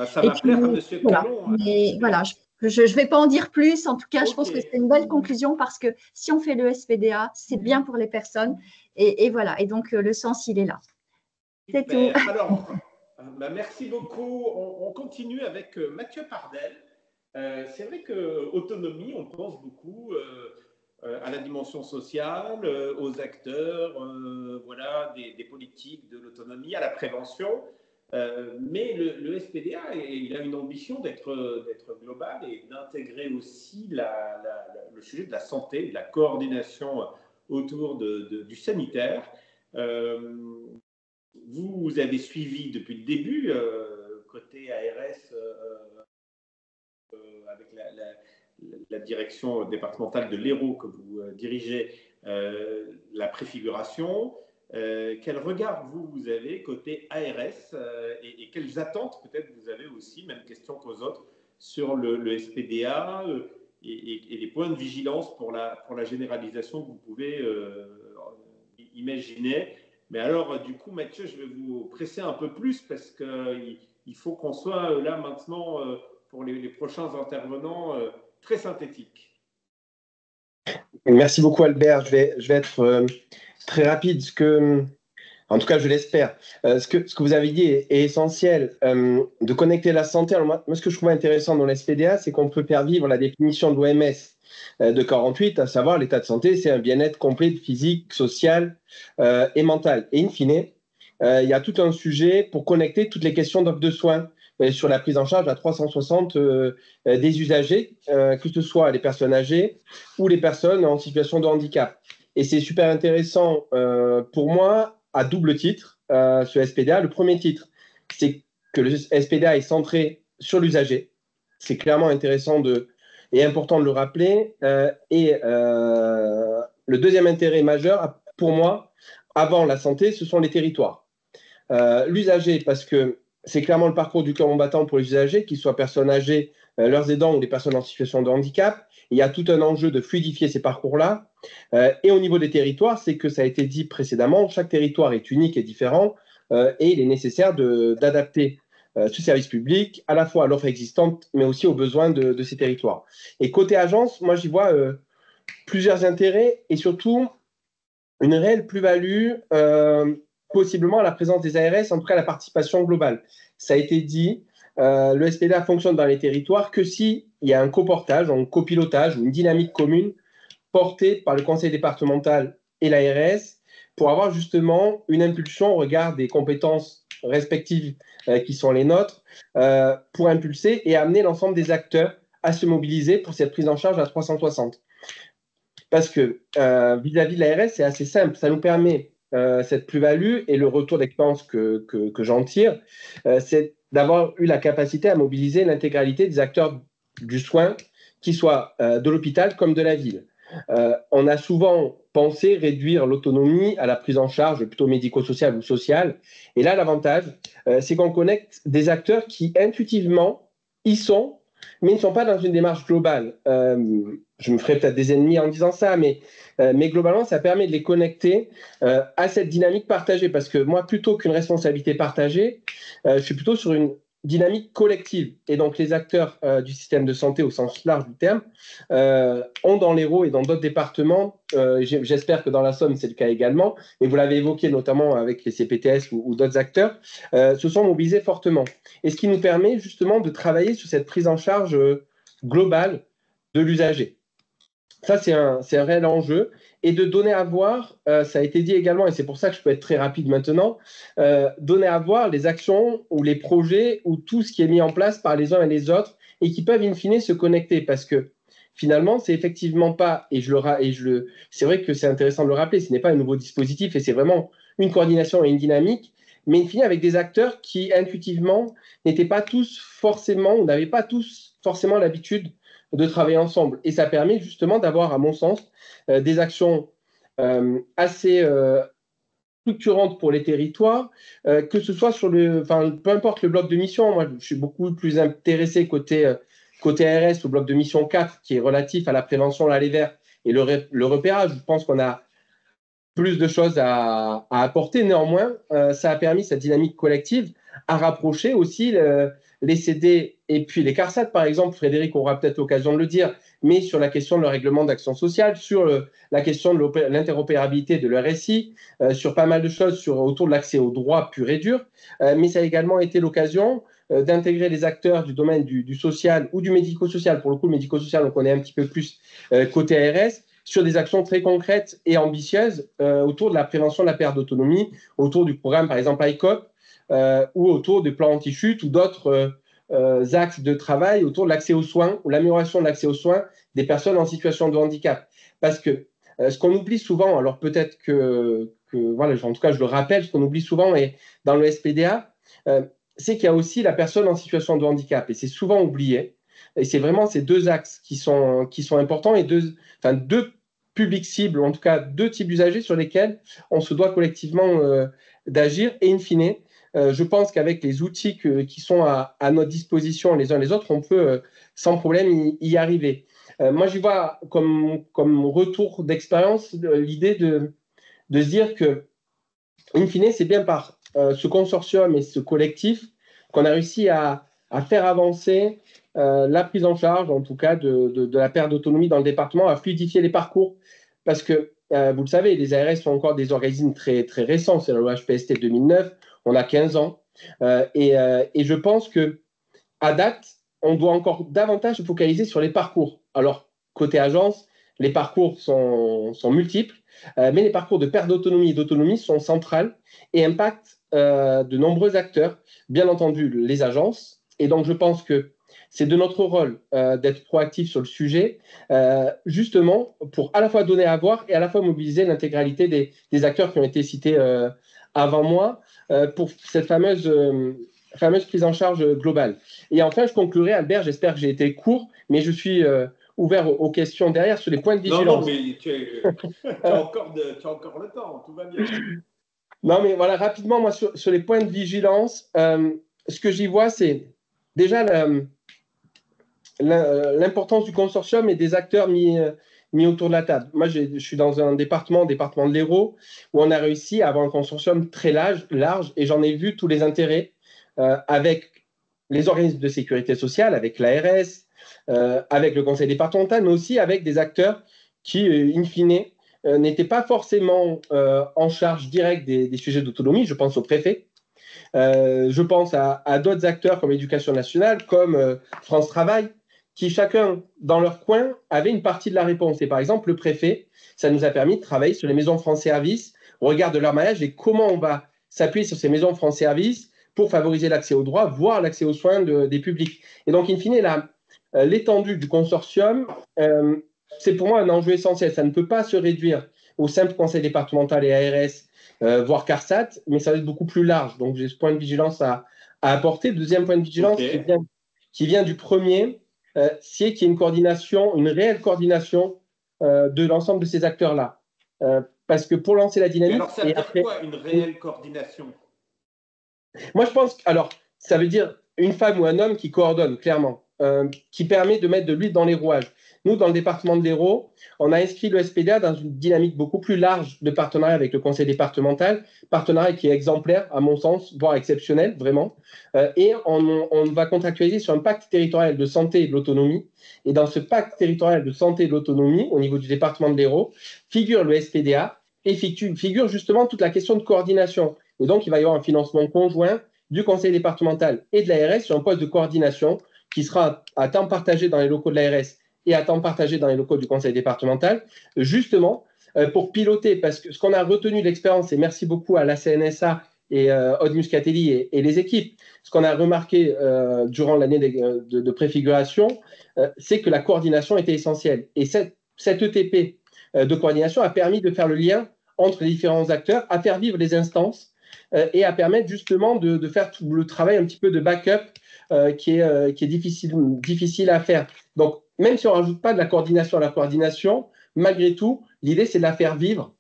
[SPEAKER 3] ça va plaire à M. Calon.
[SPEAKER 5] Mais voilà, je ne vais pas en dire plus. En tout cas, je pense que c'est une belle conclusion parce que si on fait le SPDA, c'est bien pour les personnes. Et voilà, et donc le sens, il est là. C'est tout.
[SPEAKER 3] Alors, merci beaucoup. On continue avec Mathieu Pardel. C'est vrai qu'autonomie, on pense beaucoup à la dimension sociale, aux acteurs, voilà, des politiques de l'autonomie, à la prévention. Mais le SPDA, il a une ambition d'être global et d'intégrer aussi le sujet de la santé, de la coordination autour du sanitaire. Vous avez suivi depuis le début, côté ARS, avec la direction départementale de l'Hérault que vous dirigez, la préfiguration. Quel regard vous avez côté ARS et quelles attentes peut-être vous avez aussi, même question qu'aux autres, sur le SPDA et les points de vigilance pour la généralisation que vous pouvez imaginait. Mais alors, du coup, Mathieu, je vais vous presser un peu plus parce qu'il faut qu'on soit là maintenant, pour les prochains intervenants, très synthétiques.
[SPEAKER 7] Merci beaucoup, Albert. Je vais être très rapide. En tout cas, je l'espère. Ce que vous avez dit est essentiel, de connecter la santé. Alors moi, ce que je trouve intéressant dans l'SPDA, c'est qu'on peut faire vivre la définition de l'OMS de 48, à savoir l'état de santé, c'est un bien-être complet physique, social et mental. Et in fine, il y a tout un sujet pour connecter toutes les questions d'offre de soins sur la prise en charge à 360 des usagers, que ce soit les personnes âgées ou les personnes en situation de handicap. Et c'est super intéressant pour moi à double titre, ce SPDA. Le premier titre, c'est que le SPDA est centré sur l'usager. C'est clairement intéressant et important de le rappeler. Le deuxième intérêt majeur, pour moi, avant la santé, ce sont les territoires. L'usager, parce que c'est clairement le parcours du combattant pour les usagers, qu'ils soient personnes âgées, leurs aidants ou les personnes en situation de handicap. Il y a tout un enjeu de fluidifier ces parcours-là. Et au niveau des territoires, c'est que ça a été dit précédemment, chaque territoire est unique et différent et il est nécessaire d'adapter ce service public à la fois à l'offre existante, mais aussi aux besoins de ces territoires. Et côté agence, moi, j'y vois plusieurs intérêts et surtout une réelle plus-value, possiblement à la présence des ARS, en tout cas la participation globale. Ça a été dit, le SPDA fonctionne dans les territoires que s'il y a un coportage, un copilotage ou une dynamique commune portée par le conseil départemental et l'ARS pour avoir justement une impulsion au regard des compétences respectives qui sont les nôtres, pour impulser et amener l'ensemble des acteurs à se mobiliser pour cette prise en charge à 360. Parce que vis-à-vis de l'ARS, c'est assez simple. Ça nous permet cette plus-value et le retour d'expérience que j'en tire, c'est d'avoir eu la capacité à mobiliser l'intégralité des acteurs du soin, qu'ils soient de l'hôpital comme de la ville. On a souvent pensé réduire l'autonomie à la prise en charge plutôt médico-sociale ou sociale. Et là, l'avantage, c'est qu'on connecte des acteurs qui intuitivement y sont, mais ils ne sont pas dans une démarche globale. Je me ferai peut-être des ennemis en disant ça, mais globalement, ça permet de les connecter à cette dynamique partagée. Parce que moi, plutôt qu'une responsabilité partagée, je suis plutôt sur une dynamique collective. Et donc, les acteurs du système de santé au sens large du terme ont dans l'Hérault et dans d'autres départements, j'espère que dans la Somme, c'est le cas également, mais vous l'avez évoqué notamment avec les CPTS ou d'autres acteurs, se sont mobilisés fortement. Et ce qui nous permet justement de travailler sur cette prise en charge globale de l'usager. Ça, c'est un réel enjeu. Et de donner à voir, ça a été dit également, et c'est pour ça que je peux être très rapide maintenant, donner à voir les actions ou les projets ou tout ce qui est mis en place par les uns et les autres et qui peuvent in fine se connecter. Parce que finalement, c'est effectivement pas, c'est vrai que c'est intéressant de le rappeler, ce n'est pas un nouveau dispositif et c'est vraiment une coordination et une dynamique, mais in fine avec des acteurs qui intuitivement n'étaient pas tous forcément, ou n'avaient pas tous forcément l'habitude de travailler ensemble. Et ça permet justement d'avoir, à mon sens, des actions assez structurantes pour les territoires, que ce soit peu importe le bloc de mission. Moi, je suis beaucoup plus intéressé côté ARS au bloc de mission 4, qui est relatif à la prévention de l'aller vert et le repérage. Je pense qu'on a plus de choses à apporter. Néanmoins, ça a permis cette dynamique collective à rapprocher aussi les CD et puis les CARSAT, par exemple. Frédéric aura peut-être l'occasion de le dire, mais sur la question de le règlement d'action sociale, sur la question de l'interopérabilité de l'RSI, sur pas mal de choses autour de l'accès aux droits pur et dur. Mais ça a également été l'occasion d'intégrer les acteurs du domaine du social ou du médico-social. Pour le coup, le médico-social, on connaît un petit peu plus côté ARS, sur des actions très concrètes et ambitieuses autour de la prévention de la perte d'autonomie, autour du programme, par exemple, ICOP, ou autour du plan anti-chute ou d'autres axes de travail autour de l'accès aux soins ou l'amélioration de l'accès aux soins des personnes en situation de handicap. Parce que ce qu'on oublie souvent, alors peut-être que voilà, en tout cas, je le rappelle, ce qu'on oublie souvent et dans le SPDA, c'est qu'il y a aussi la personne en situation de handicap et c'est souvent oublié. Et c'est vraiment ces deux axes qui sont importants et deux publics cibles, ou en tout cas deux types d'usagers sur lesquels on se doit collectivement d'agir. Et in fine, je pense qu'avec les outils qui sont à notre disposition les uns les autres, on peut sans problème y arriver. Moi, j'y vois comme retour d'expérience l'idée de se dire que, in fine, c'est bien par ce consortium et ce collectif qu'on a réussi à faire avancer la prise en charge, en tout cas, de la perte d'autonomie dans le département, à fluidifier les parcours. Parce que, vous le savez, les ARS sont encore des organismes très, très récents. C'est la loi HPST 2009, on a 15 ans. Et je pense qu'à date, on doit encore davantage se focaliser sur les parcours. Alors, côté agence, les parcours sont multiples, mais les parcours de perte d'autonomie et d'autonomie sont centrales et impactent de nombreux acteurs, bien entendu les agences. Et donc, je pense que c'est de notre rôle d'être proactif sur le sujet, justement pour à la fois donner à voir et à la fois mobiliser l'intégralité des acteurs qui ont été cités avant moi pour cette fameuse prise en charge globale. Et enfin, je conclurai, Albert, j'espère que j'ai été court, mais je suis ouvert aux questions derrière sur les points de vigilance.
[SPEAKER 3] Non, mais tu as encore le temps, tout va bien.
[SPEAKER 7] Non, mais voilà, rapidement, moi, sur les points de vigilance, ce que j'y vois, c'est déjà l'importance du consortium et des acteurs mis autour de la table. Moi, je suis dans un département de l'Hérault, où on a réussi à avoir un consortium très large et j'en ai vu tous les intérêts avec les organismes de sécurité sociale, avec l'ARS, avec le conseil départemental, mais aussi avec des acteurs qui, in fine, n'étaient pas forcément en charge directe des sujets d'autonomie. Je pense au préfet. Je pense à d'autres acteurs comme l'Éducation nationale, comme France Travail, qui chacun, dans leur coin, avait une partie de la réponse. Et par exemple, le préfet, ça nous a permis de travailler sur les maisons France Service, au regard de leur maillage et comment on va s'appuyer sur ces maisons France Service pour favoriser l'accès aux droits, voire l'accès aux soins des publics. Et donc, in fine, l'étendue du consortium, c'est pour moi un enjeu essentiel. Ça ne peut pas se réduire au simple conseil départemental et ARS, voire CARSAT, mais ça va être beaucoup plus large. Donc, j'ai ce point de vigilance à apporter. Deuxième point de vigilance qui vient du premier, c'est qu'il y ait une coordination, une réelle coordination de l'ensemble de ces acteurs-là. Parce que pour lancer la dynamique…
[SPEAKER 3] Mais alors, ça veut dire quoi, une réelle coordination?
[SPEAKER 7] Moi, je pense… Alors, ça veut dire une femme ou un homme qui coordonne, clairement, qui permet de mettre de l'huile dans les rouages. Nous, dans le département de l'Hérault, on a inscrit le SPDA dans une dynamique beaucoup plus large de partenariat avec le conseil départemental, partenariat qui est exemplaire, à mon sens, voire exceptionnel, vraiment. Et on va contractualiser sur un pacte territorial de santé et de l'autonomie. Et dans ce pacte territorial de santé et de l'autonomie, au niveau du département de l'Hérault, figure le SPDA et figure justement toute la question de coordination. Et donc, il va y avoir un financement conjoint du conseil départemental et de l'ARS sur un poste de coordination qui sera à temps partagé dans les locaux de l'ARS et à temps partagé dans les locaux du conseil départemental, justement pour piloter, parce que ce qu'on a retenu de l'expérience, et merci beaucoup à la CNSA et Aude Muscatelli et les équipes, ce qu'on a remarqué durant l'année de préfiguration, c'est que la coordination était essentielle. Et cette ETP de coordination a permis de faire le lien entre les différents acteurs, à faire vivre les instances et à permettre justement de faire tout le travail un petit peu de backup qui est difficile à faire. Donc, même si on ne rajoute pas de la coordination à la coordination, malgré tout, l'idée, c'est de la faire vivre.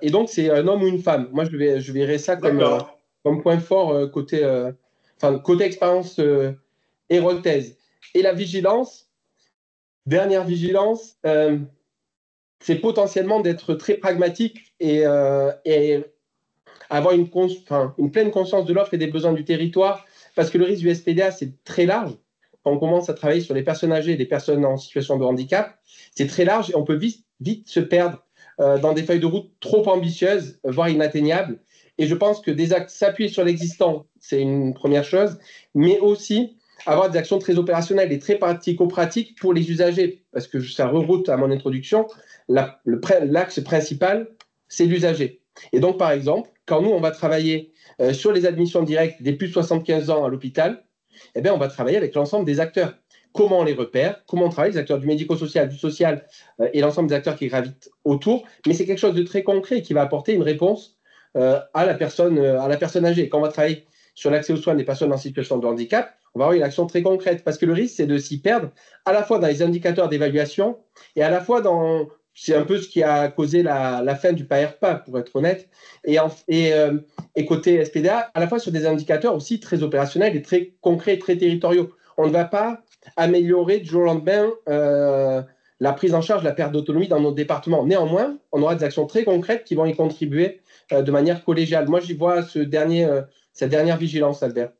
[SPEAKER 7] Et donc, c'est un homme ou une femme. Moi, je verrais ça comme point fort côté expérience héroltaise. Et la vigilance, dernière vigilance, c'est potentiellement d'être très pragmatique et avoir une pleine conscience de l'offre et des besoins du territoire, parce que le risque du SPDA, c'est très large. Quand on commence à travailler sur les personnes âgées et les personnes en situation de handicap, c'est très large et on peut vite se perdre dans des feuilles de route trop ambitieuses, voire inatteignables. Et je pense que s'appuyer sur l'existant, c'est une première chose, mais aussi avoir des actions très opérationnelles et très pratico-pratiques pour les usagers, parce que ça reroute à mon introduction, l'axe principal, c'est l'usager. Et donc, par exemple, quand nous, on va travailler sur les admissions directes des plus de 75 ans à l'hôpital, eh bien, on va travailler avec l'ensemble des acteurs. Comment on les repère, comment on travaille, les acteurs du médico-social, du social et l'ensemble des acteurs qui gravitent autour. Mais c'est quelque chose de très concret qui va apporter une réponse à la personne âgée. Quand on va travailler sur l'accès aux soins des personnes en situation de handicap, on va avoir une action très concrète parce que le risque, c'est de s'y perdre à la fois dans les indicateurs d'évaluation et à la fois dans… C'est un peu ce qui a causé la fin du PAERPA, pour être honnête. Et côté SPDA, à la fois sur des indicateurs aussi très opérationnels et très concrets, très territoriaux. On ne va pas améliorer du jour au lendemain la prise en charge de la perte d'autonomie dans nos départements. Néanmoins, on aura des actions très concrètes qui vont y contribuer de manière collégiale. Moi, j'y vois cette dernière vigilance, Albert.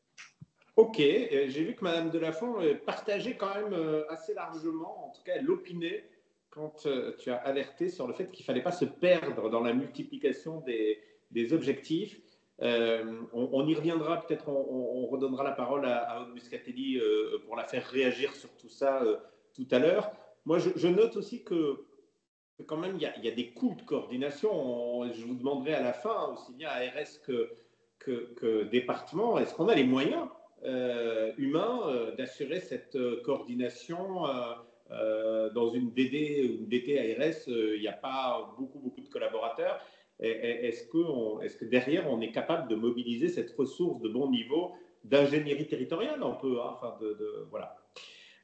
[SPEAKER 3] Ok, j'ai vu que Madame Delafont partageait quand même assez largement, en tout cas elle opinait quand tu as alerté sur le fait qu'il ne fallait pas se perdre dans la multiplication des objectifs. On y reviendra, peut-être on redonnera la parole à Aude Muscatelli pour la faire réagir sur tout ça tout à l'heure. Moi, je note aussi que quand même, il y a des coûts de coordination. Je vous demanderai à la fin, aussi bien ARS que département, est-ce qu'on a les moyens humains d'assurer cette coordination dans une DD ou une DT ARS, il n'y a pas beaucoup de collaborateurs. Est-ce que derrière, on est capable de mobiliser cette ressource de bon niveau d'ingénierie territoriale un peu, hein, enfin voilà.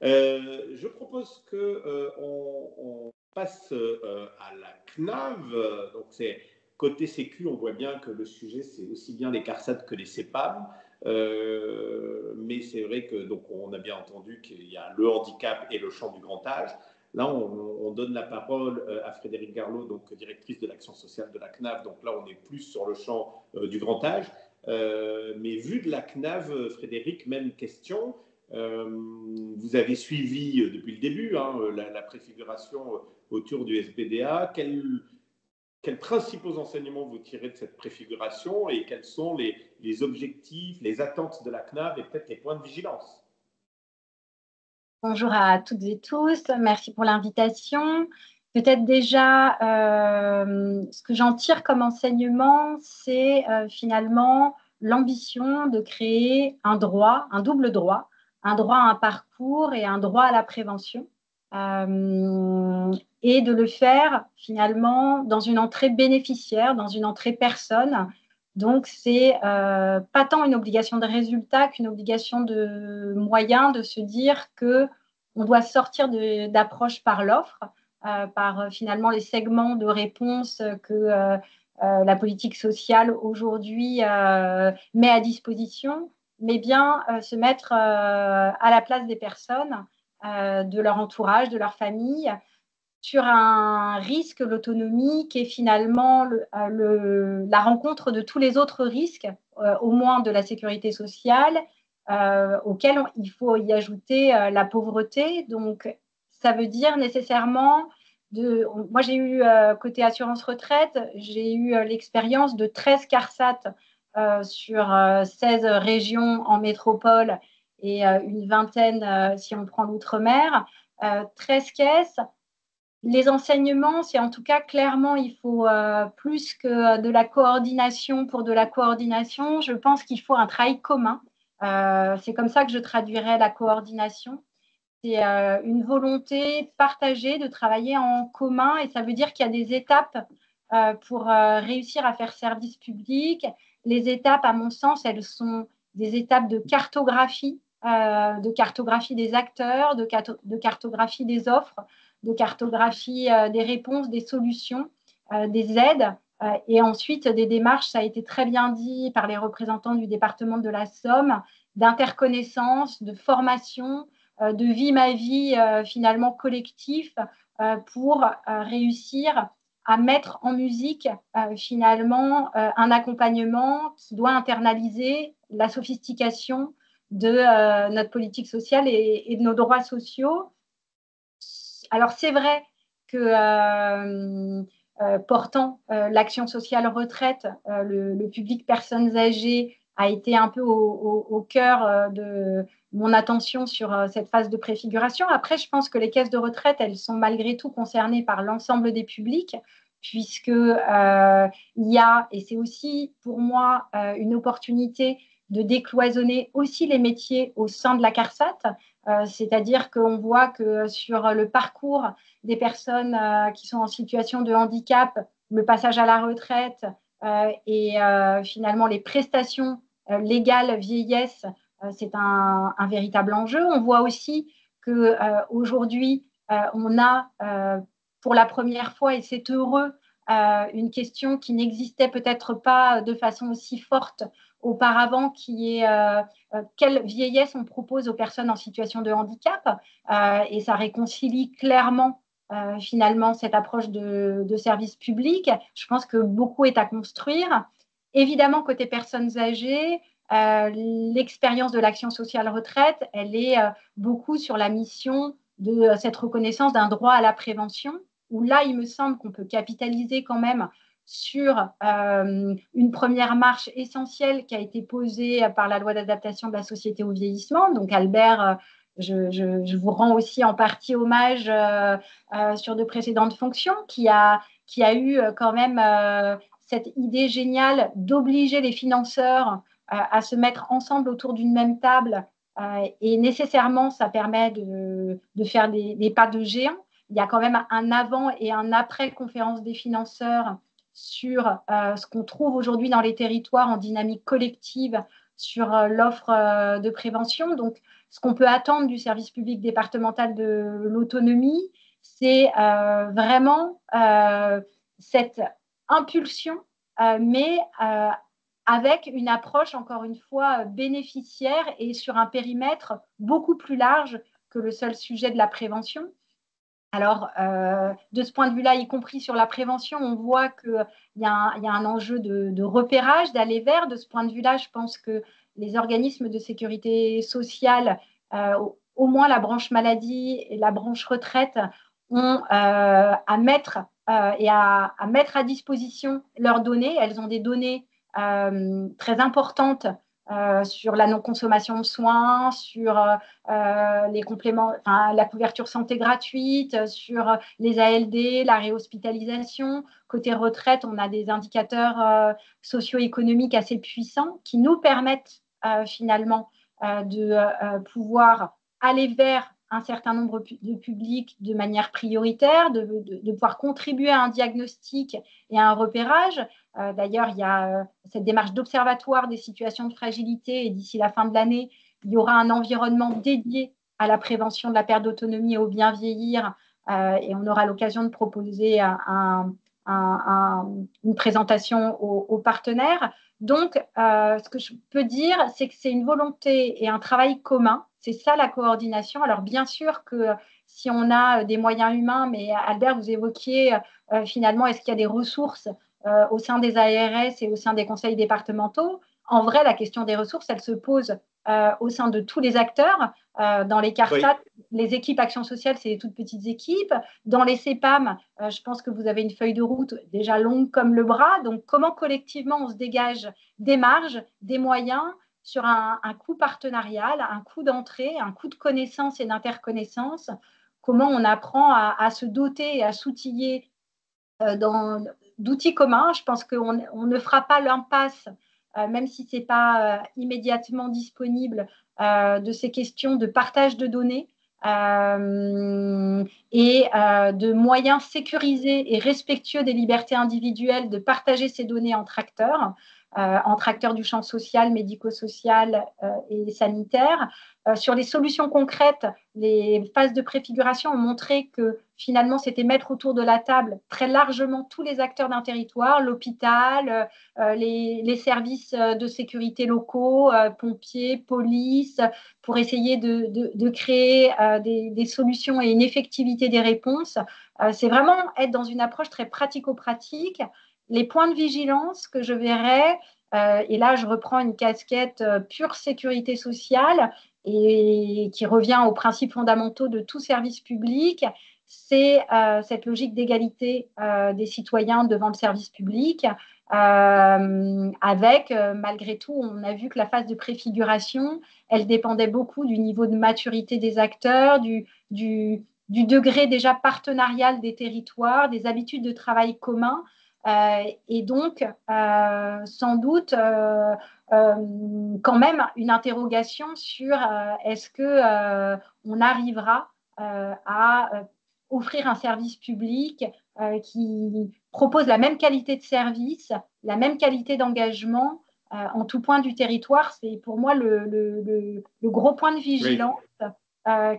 [SPEAKER 3] Je propose qu'on passe à la CNAV. Donc, c'est côté Sécu, on voit bien que le sujet, c'est aussi bien les CARSAT que les CEPAM. Mais c'est vrai que donc on a bien entendu qu'il y a le handicap et le champ du grand âge. Là, on donne la parole à Frédérique Garlot, donc directrice de l'action sociale de la CNAV. Donc là, on est plus sur le champ du grand âge. Mais vu de la CNAV, Frédérique, même question. Vous avez suivi depuis le début la préfiguration autour du SBDA. Quels principaux enseignements vous tirez de cette préfiguration et quels sont les objectifs, les attentes de la CNAV et peut-être les points de vigilance?
[SPEAKER 8] Bonjour à toutes et tous, merci pour l'invitation. Peut-être déjà, ce que j'en tire comme enseignement, c'est finalement l'ambition de créer un droit, un double droit, un droit à un parcours et un droit à la prévention. Et de le faire finalement dans une entrée bénéficiaire, dans une entrée personne. Donc, c'est pas tant une obligation de résultat qu'une obligation de moyens de se dire qu'on doit sortir d'approche par l'offre, par finalement les segments de réponse que la politique sociale aujourd'hui met à disposition, mais bien se mettre à la place des personnes, de leur entourage, de leur famille, sur un risque, l'autonomie, qui est finalement la rencontre de tous les autres risques, au moins de la sécurité sociale, auxquels il faut y ajouter la pauvreté. Donc, ça veut dire nécessairement, moi j'ai eu, côté assurance retraite, j'ai eu l'expérience de 13 CARSAT sur 16 régions en métropole et une vingtaine si on prend l'outre-mer, 13 caisses. Les enseignements, c'est en tout cas clairement, il faut plus que de la coordination pour de la coordination. Je pense qu'il faut un travail commun. C'est comme ça que je traduirais la coordination. C'est une volonté partagée de travailler en commun et ça veut dire qu'il y a des étapes pour réussir à faire service public. Les étapes, à mon sens, elles sont des étapes de cartographie des acteurs, de cartographie des offres, de cartographie des réponses, des solutions, des aides et ensuite des démarches, ça a été très bien dit par les représentants du département de la Somme, d'interconnaissance, de formation, de vie ma vie finalement collectif pour réussir à mettre en musique finalement un accompagnement qui doit internaliser la sophistication de notre politique sociale et de nos droits sociaux. Alors, c'est vrai que portant l'action sociale retraite, le public personnes âgées a été un peu au cœur de mon attention sur cette phase de préfiguration. Après, je pense que les caisses de retraite, elles sont malgré tout concernées par l'ensemble des publics, puisque il y a, et c'est aussi pour moi une opportunité de décloisonner aussi les métiers au sein de la CARSAT, c'est-à-dire qu'on voit que sur le parcours des personnes qui sont en situation de handicap, le passage à la retraite et finalement les prestations légales vieillesse, c'est un véritable enjeu. On voit aussi qu'aujourd'hui, on a pour la première fois, et c'est heureux, une question qui n'existait peut-être pas de façon aussi forte auparavant, qui est quelle vieillesse on propose aux personnes en situation de handicap, et ça réconcilie clairement finalement cette approche de service public. Je pense que beaucoup est à construire. Évidemment, côté personnes âgées, l'expérience de l'action sociale retraite, elle est beaucoup sur la mission de cette reconnaissance d'un droit à la prévention, où là, il me semble qu'on peut capitaliser quand même sur une première marche essentielle qui a été posée par la loi d'adaptation de la société au vieillissement. Donc, Albert, je vous rends aussi en partie hommage sur de précédentes fonctions, qui a eu quand même cette idée géniale d'obliger les financeurs à se mettre ensemble autour d'une même table. Et nécessairement, ça permet de faire des pas de géant. Il y a quand même un avant et un après conférence des financeurs sur ce qu'on trouve aujourd'hui dans les territoires en dynamique collective sur l'offre de prévention. Donc, ce qu'on peut attendre du service public départemental de l'autonomie, c'est vraiment cette impulsion, mais avec une approche, encore une fois, bénéficiaire et sur un périmètre beaucoup plus large que le seul sujet de la prévention. Alors, de ce point de vue-là, y compris sur la prévention, on voit qu'il y a un enjeu de repérage, d'aller vers. De ce point de vue-là, je pense que les organismes de sécurité sociale, au moins la branche maladie et la branche retraite, ont à mettre et à mettre à disposition leurs données. Elles ont des données très importantes sur la non-consommation de soins, sur les compléments, enfin, la couverture santé gratuite, sur les ALD, la réhospitalisation. Côté retraite, on a des indicateurs socio-économiques assez puissants qui nous permettent finalement de pouvoir aller vers un certain nombre de publics de manière prioritaire, de pouvoir contribuer à un diagnostic et à un repérage. D'ailleurs, il y a cette démarche d'observatoire des situations de fragilité et d'ici la fin de l'année, il y aura un environnement dédié à la prévention de la perte d'autonomie et au bien vieillir et on aura l'occasion de proposer une présentation aux partenaires. Donc, ce que je peux dire, c'est que c'est une volonté et un travail commun. C'est ça la coordination. Alors, bien sûr que si on a des moyens humains, mais Albert, vous évoquiez finalement, est-ce qu'il y a des ressources au sein des ARS et au sein des conseils départementaux? En vrai, la question des ressources, elle se pose au sein de tous les acteurs. Dans les CARSAT, oui. Les équipes Action Sociale, c'est des toutes petites équipes. Dans les CEPAM, je pense que vous avez une feuille de route déjà longue comme le bras. Donc, comment collectivement on se dégage des marges, des moyens sur un coût partenarial, un coût d'entrée, un coût de connaissance et d'interconnaissance? Comment on apprend à se doter et à s'outiller d'outils communs? Je pense qu'on ne fera pas l'impasse, même si ce n'est pas immédiatement disponible, de ces questions de partage de données et de moyens sécurisés et respectueux des libertés individuelles de partager ces données entre acteurs du champ social, médico-social et sanitaire. Sur les solutions concrètes, les phases de préfiguration ont montré que finalement, c'était mettre autour de la table très largement tous les acteurs d'un territoire, l'hôpital, les services de sécurité locaux, pompiers, police, pour essayer de créer des solutions et une effectivité des réponses. C'est vraiment être dans une approche très pratico-pratique. Les points de vigilance que je verrais, et là je reprends une casquette pure sécurité sociale et qui revient aux principes fondamentaux de tout service public, c'est cette logique d'égalité des citoyens devant le service public, avec, malgré tout, on a vu que la phase de préfiguration, elle dépendait beaucoup du niveau de maturité des acteurs, du degré déjà partenarial des territoires, des habitudes de travail commun. Et donc, sans doute, quand même une interrogation sur est-ce qu'on arrivera à offrir un service public qui propose la même qualité de service, la même qualité d'engagement en tout point du territoire. C'est pour moi le gros point de vigilance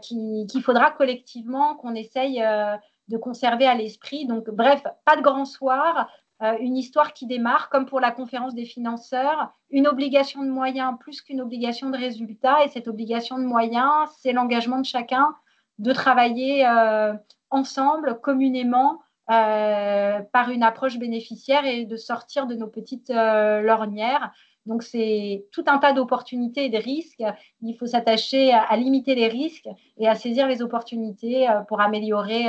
[SPEAKER 8] qu'il faudra collectivement qu'on essaye de conserver à l'esprit. Donc, bref, pas de grand soir, une histoire qui démarre, comme pour la conférence des financeurs, une obligation de moyens plus qu'une obligation de résultat. Et cette obligation de moyens, c'est l'engagement de chacun de travailler ensemble, communément, par une approche bénéficiaire et de sortir de nos petites lornières. Donc, c'est tout un tas d'opportunités et de risques. Il faut s'attacher à limiter les risques et à saisir les opportunités pour améliorer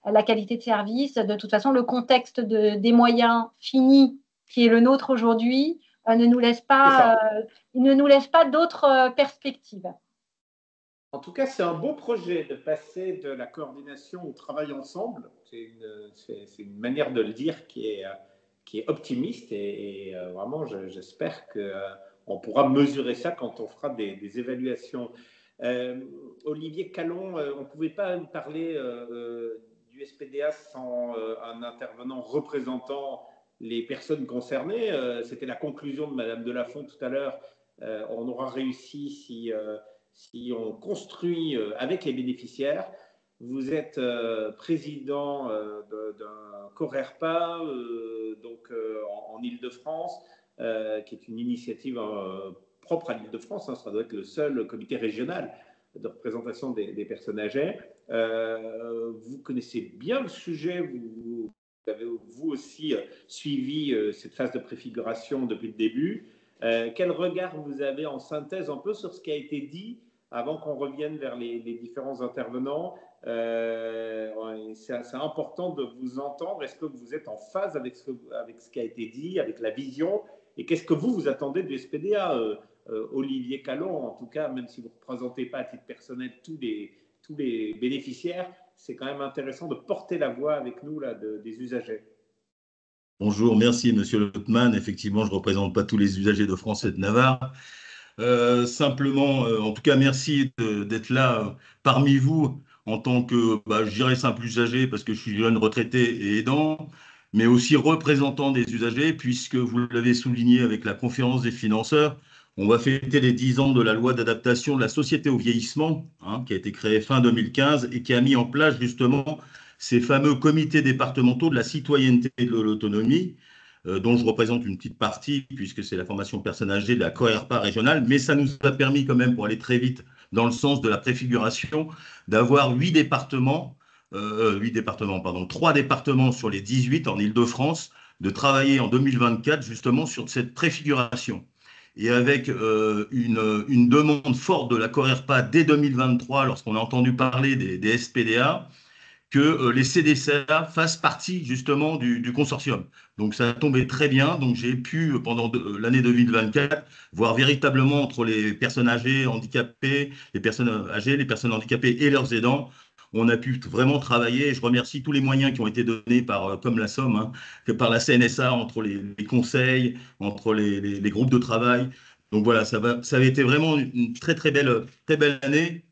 [SPEAKER 8] la qualité de service. De toute façon, le contexte des moyens finis qui est le nôtre aujourd'hui ne nous laisse pas d'autres perspectives.
[SPEAKER 3] En tout cas, c'est un beau projet de passer de la coordination au travail ensemble. C'est une manière de le dire qui est optimiste et vraiment, j'espère qu'on pourra mesurer ça quand on fera des évaluations. Olivier Callon, on ne pouvait pas parler du SPDA sans un intervenant représentant les personnes concernées. C'était la conclusion de Madame Delafont tout à l'heure. On aura réussi si on construit avec les bénéficiaires. Vous êtes président d'un CORERPA en Île-de-France, qui est une initiative propre à l'Île-de-France. Ça doit être le seul comité régional de représentation des personnes âgées. Vous connaissez bien le sujet, vous avez vous aussi suivi cette phase de préfiguration depuis le début. Quel regard vous avez en synthèse un peu sur ce qui a été dit avant qu'on revienne vers les différents intervenants? C'est important de vous entendre. Est-ce que vous êtes en phase avec ce qui a été dit, avec la vision? Et qu'est-ce que vous attendez du SPDA, Olivier Callon? En tout cas, même si vous ne représentez pas à titre personnel tous les bénéficiaires, c'est quand même intéressant de porter la voix avec nous là, des usagers.
[SPEAKER 2] Bonjour, merci Monsieur Lotman. Effectivement, je ne représente pas tous les usagers de France et de Navarre. Simplement, en tout cas, merci d'être là parmi vous en tant que, je dirais, simple usager, parce que je suis jeune retraité et aidant, mais aussi représentant des usagers, puisque vous l'avez souligné avec la conférence des financeurs, on va fêter les 10 ans de la loi d'adaptation de la société au vieillissement, qui a été créée fin 2015 et qui a mis en place justement ces fameux comités départementaux de la citoyenneté et de l'autonomie, dont je représente une petite partie, puisque c'est la formation personnes âgées de la COERPA régionale, mais ça nous a permis quand même, pour aller très vite dans le sens de la préfiguration, d'avoir 3 départements sur les 18 en Île-de-France, de travailler en 2024 justement sur cette préfiguration. Et avec une demande forte de la COERPA dès 2023, lorsqu'on a entendu parler des SPDA, que les CDCA fassent partie justement du consortium. Donc ça a tombé très bien. Donc j'ai pu, pendant l'année 2024, voir véritablement entre les personnes âgées, handicapées, les personnes handicapées et leurs aidants, on a pu vraiment travailler. Et je remercie tous les moyens qui ont été donnés comme la Somme, par la CNSA, entre les conseils, entre les groupes de travail. Donc voilà, ça avait été vraiment une très belle année.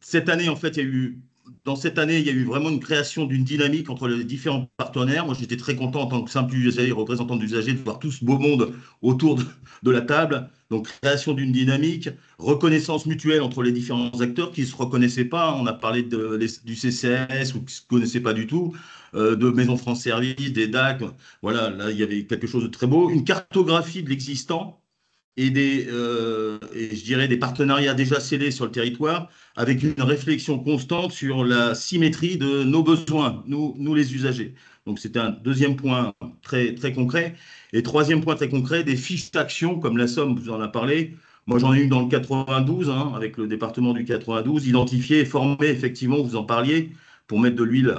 [SPEAKER 2] Cette année, en fait, dans cette année, il y a eu vraiment une création d'une dynamique entre les différents partenaires. Moi, j'étais très content en tant que simple usager, représentant d'usagers, de voir tout ce beau monde autour de la table. Donc, création d'une dynamique, reconnaissance mutuelle entre les différents acteurs qui ne se reconnaissaient pas. On a parlé du CCS ou qui ne se connaissaient pas du tout, de Maison France Service, des DAC. Voilà, là, il y avait quelque chose de très beau. Une cartographie de l'existant et je dirais des partenariats déjà scellés sur le territoire, avec une réflexion constante sur la symétrie de nos besoins, nous les usagers. Donc c'était un deuxième point très concret. Et troisième point très concret, des fiches d'action, comme la Somme vous en a parlé. Moi j'en ai une dans le 92, avec le département du 92, identifié et formé, effectivement, vous en parliez, pour mettre de l'huile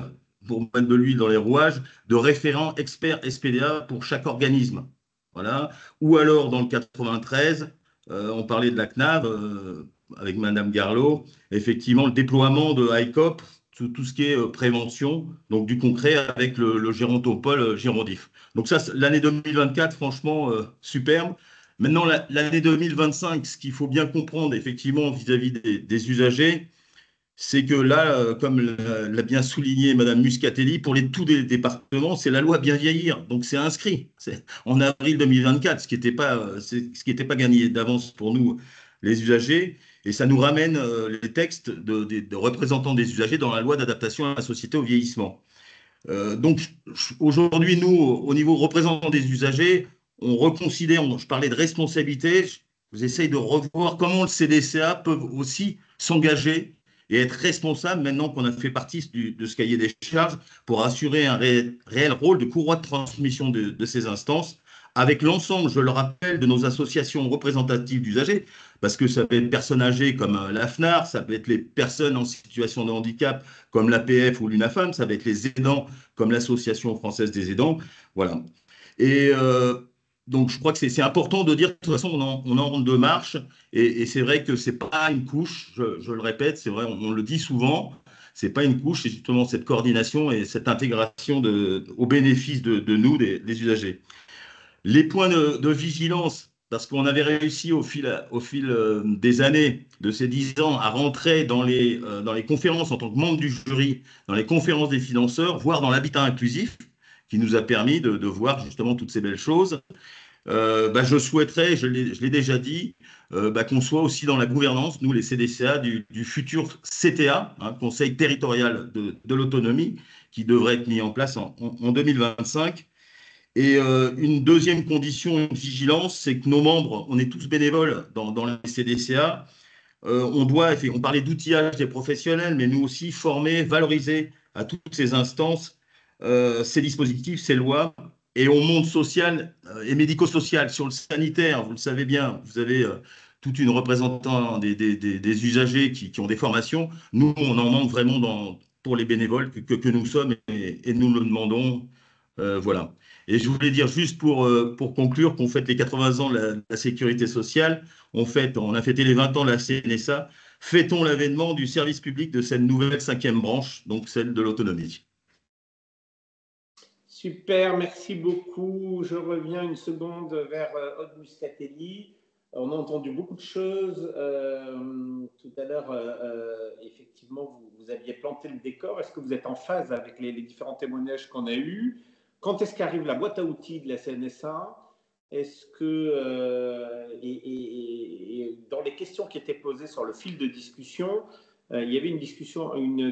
[SPEAKER 2] dans les rouages, de référents experts SPDA pour chaque organisme. Voilà. Ou alors, dans le 93, on parlait de la CNAV avec Madame Garlot, effectivement, le déploiement de ICOP, tout ce qui est prévention, donc du concret avec le gérontopole Girondif. Donc ça, l'année 2024, franchement, superbe. Maintenant, l'année 2025, ce qu'il faut bien comprendre, effectivement, vis-à-vis des usagers, c'est que là, comme l'a bien souligné Madame Muscatelli, pour tous les départements, c'est la loi bien vieillir. Donc, c'est inscrit. En avril 2024, ce qui n'était pas gagné d'avance pour nous, les usagers. Et ça nous ramène les textes de représentants des usagers dans la loi d'adaptation à la société au vieillissement. Donc, aujourd'hui, nous, au niveau représentant des usagers, on reconsidère, je parlais de responsabilité, vous essayez de revoir comment le CDCA peut aussi s'engager et être responsable maintenant qu'on a fait partie de ce cahier des charges pour assurer un réel rôle de courroie de transmission de ces instances avec l'ensemble, je le rappelle, de nos associations représentatives d'usagers, parce que ça peut être personnes âgées comme la FNAR, ça peut être les personnes en situation de handicap comme l'APF ou l'UNAFAM, ça va être les aidants comme l'Association française des aidants. Voilà. Et donc, je crois que c'est important de dire, de toute façon, on en rentre de marche, et c'est vrai que ce n'est pas une couche, je le répète, c'est vrai, on le dit souvent, ce n'est pas une couche, c'est justement cette coordination et cette intégration au bénéfice de nous, des usagers. Les points de vigilance, parce qu'on avait réussi au fil des années, de ces 10 ans, à rentrer dans les conférences en tant que membre du jury, dans les conférences des financeurs, voire dans l'habitat inclusif, qui nous a permis de voir justement toutes ces belles choses. Je souhaiterais, je l'ai déjà dit, qu'on soit aussi dans la gouvernance, nous les CDCA, du futur CTA, Conseil territorial de l'autonomie, qui devrait être mis en place en 2025. Et une deuxième condition, une vigilance, c'est que nos membres, on est tous bénévoles dans les CDCA. On parlait d'outillage des professionnels, mais nous aussi former, valoriser à toutes ces instances ces dispositifs, ces lois, et au monde social et médico-social. Sur le sanitaire, vous le savez bien, vous avez toute une représentante des usagers qui ont des formations. Nous, on en manque vraiment pour les bénévoles que nous sommes, et nous le demandons. Voilà. Et je voulais dire juste pour conclure qu'on fête les 80 ans de la sécurité sociale, on a fêté les 20 ans de la CNSA, fêtons l'avènement du service public de cette nouvelle 5e branche, donc celle de l'autonomie.
[SPEAKER 3] Super, merci beaucoup. Je reviens une seconde vers Aude Muscatelli. On a entendu beaucoup de choses. Tout à l'heure, effectivement, vous aviez planté le décor. Est-ce que vous êtes en phase avec les différents témoignages qu'on a eus? Quand est-ce qu'arrive la boîte à outils de la CNSA? Est-ce que, et dans les questions qui étaient posées sur le fil de discussion, il y avait une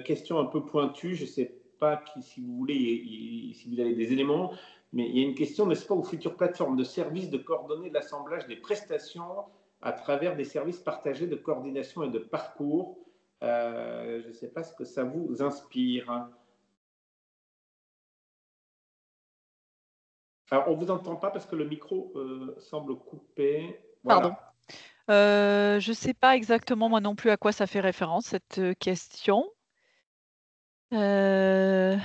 [SPEAKER 3] question un peu pointue, je ne sais pas si vous voulez, si vous avez des éléments, mais il y a une question, n'est-ce pas, aux futures plateformes de services de coordonner l'assemblage des prestations à travers des services partagés de coordination et de parcours. Je ne sais pas ce que ça vous inspire. Alors, on ne vous entend pas parce que le micro semble coupé. Voilà.
[SPEAKER 4] Pardon. Je ne sais pas exactement moi non plus à quoi ça fait référence, cette question.
[SPEAKER 3] La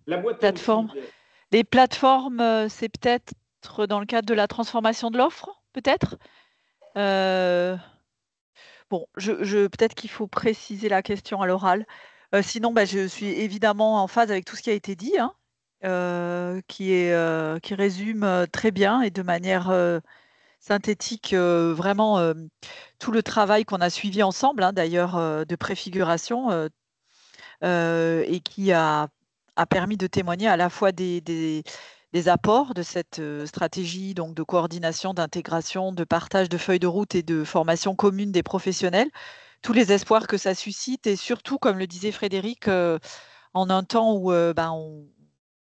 [SPEAKER 3] boîte
[SPEAKER 4] plateforme. Les plateformes, c'est peut-être dans le cadre de la transformation de l'offre, peut-être. Bon, peut-être qu'il faut préciser la question à l'oral. Sinon, je suis évidemment en phase avec tout ce qui a été dit, qui résume très bien et de manière synthétique vraiment tout le travail qu'on a suivi ensemble, d'ailleurs, de préfiguration, et qui a permis de témoigner à la fois des apports de cette stratégie donc de coordination, d'intégration, de partage de feuilles de route et de formation commune des professionnels, tous les espoirs que ça suscite, et surtout, comme le disait Frédéric, en un temps où on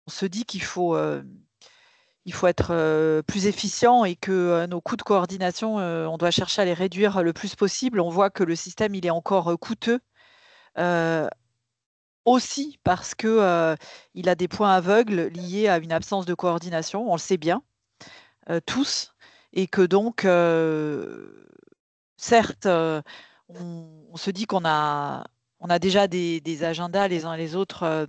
[SPEAKER 4] se dit qu'il faut être plus efficient, et que nos coûts de coordination, on doit chercher à les réduire le plus possible. On voit que le système, il est encore coûteux, aussi parce que il a des points aveugles liés à une absence de coordination, on le sait bien, tous, et que donc, certes, on se dit qu'on a déjà des agendas les uns et les autres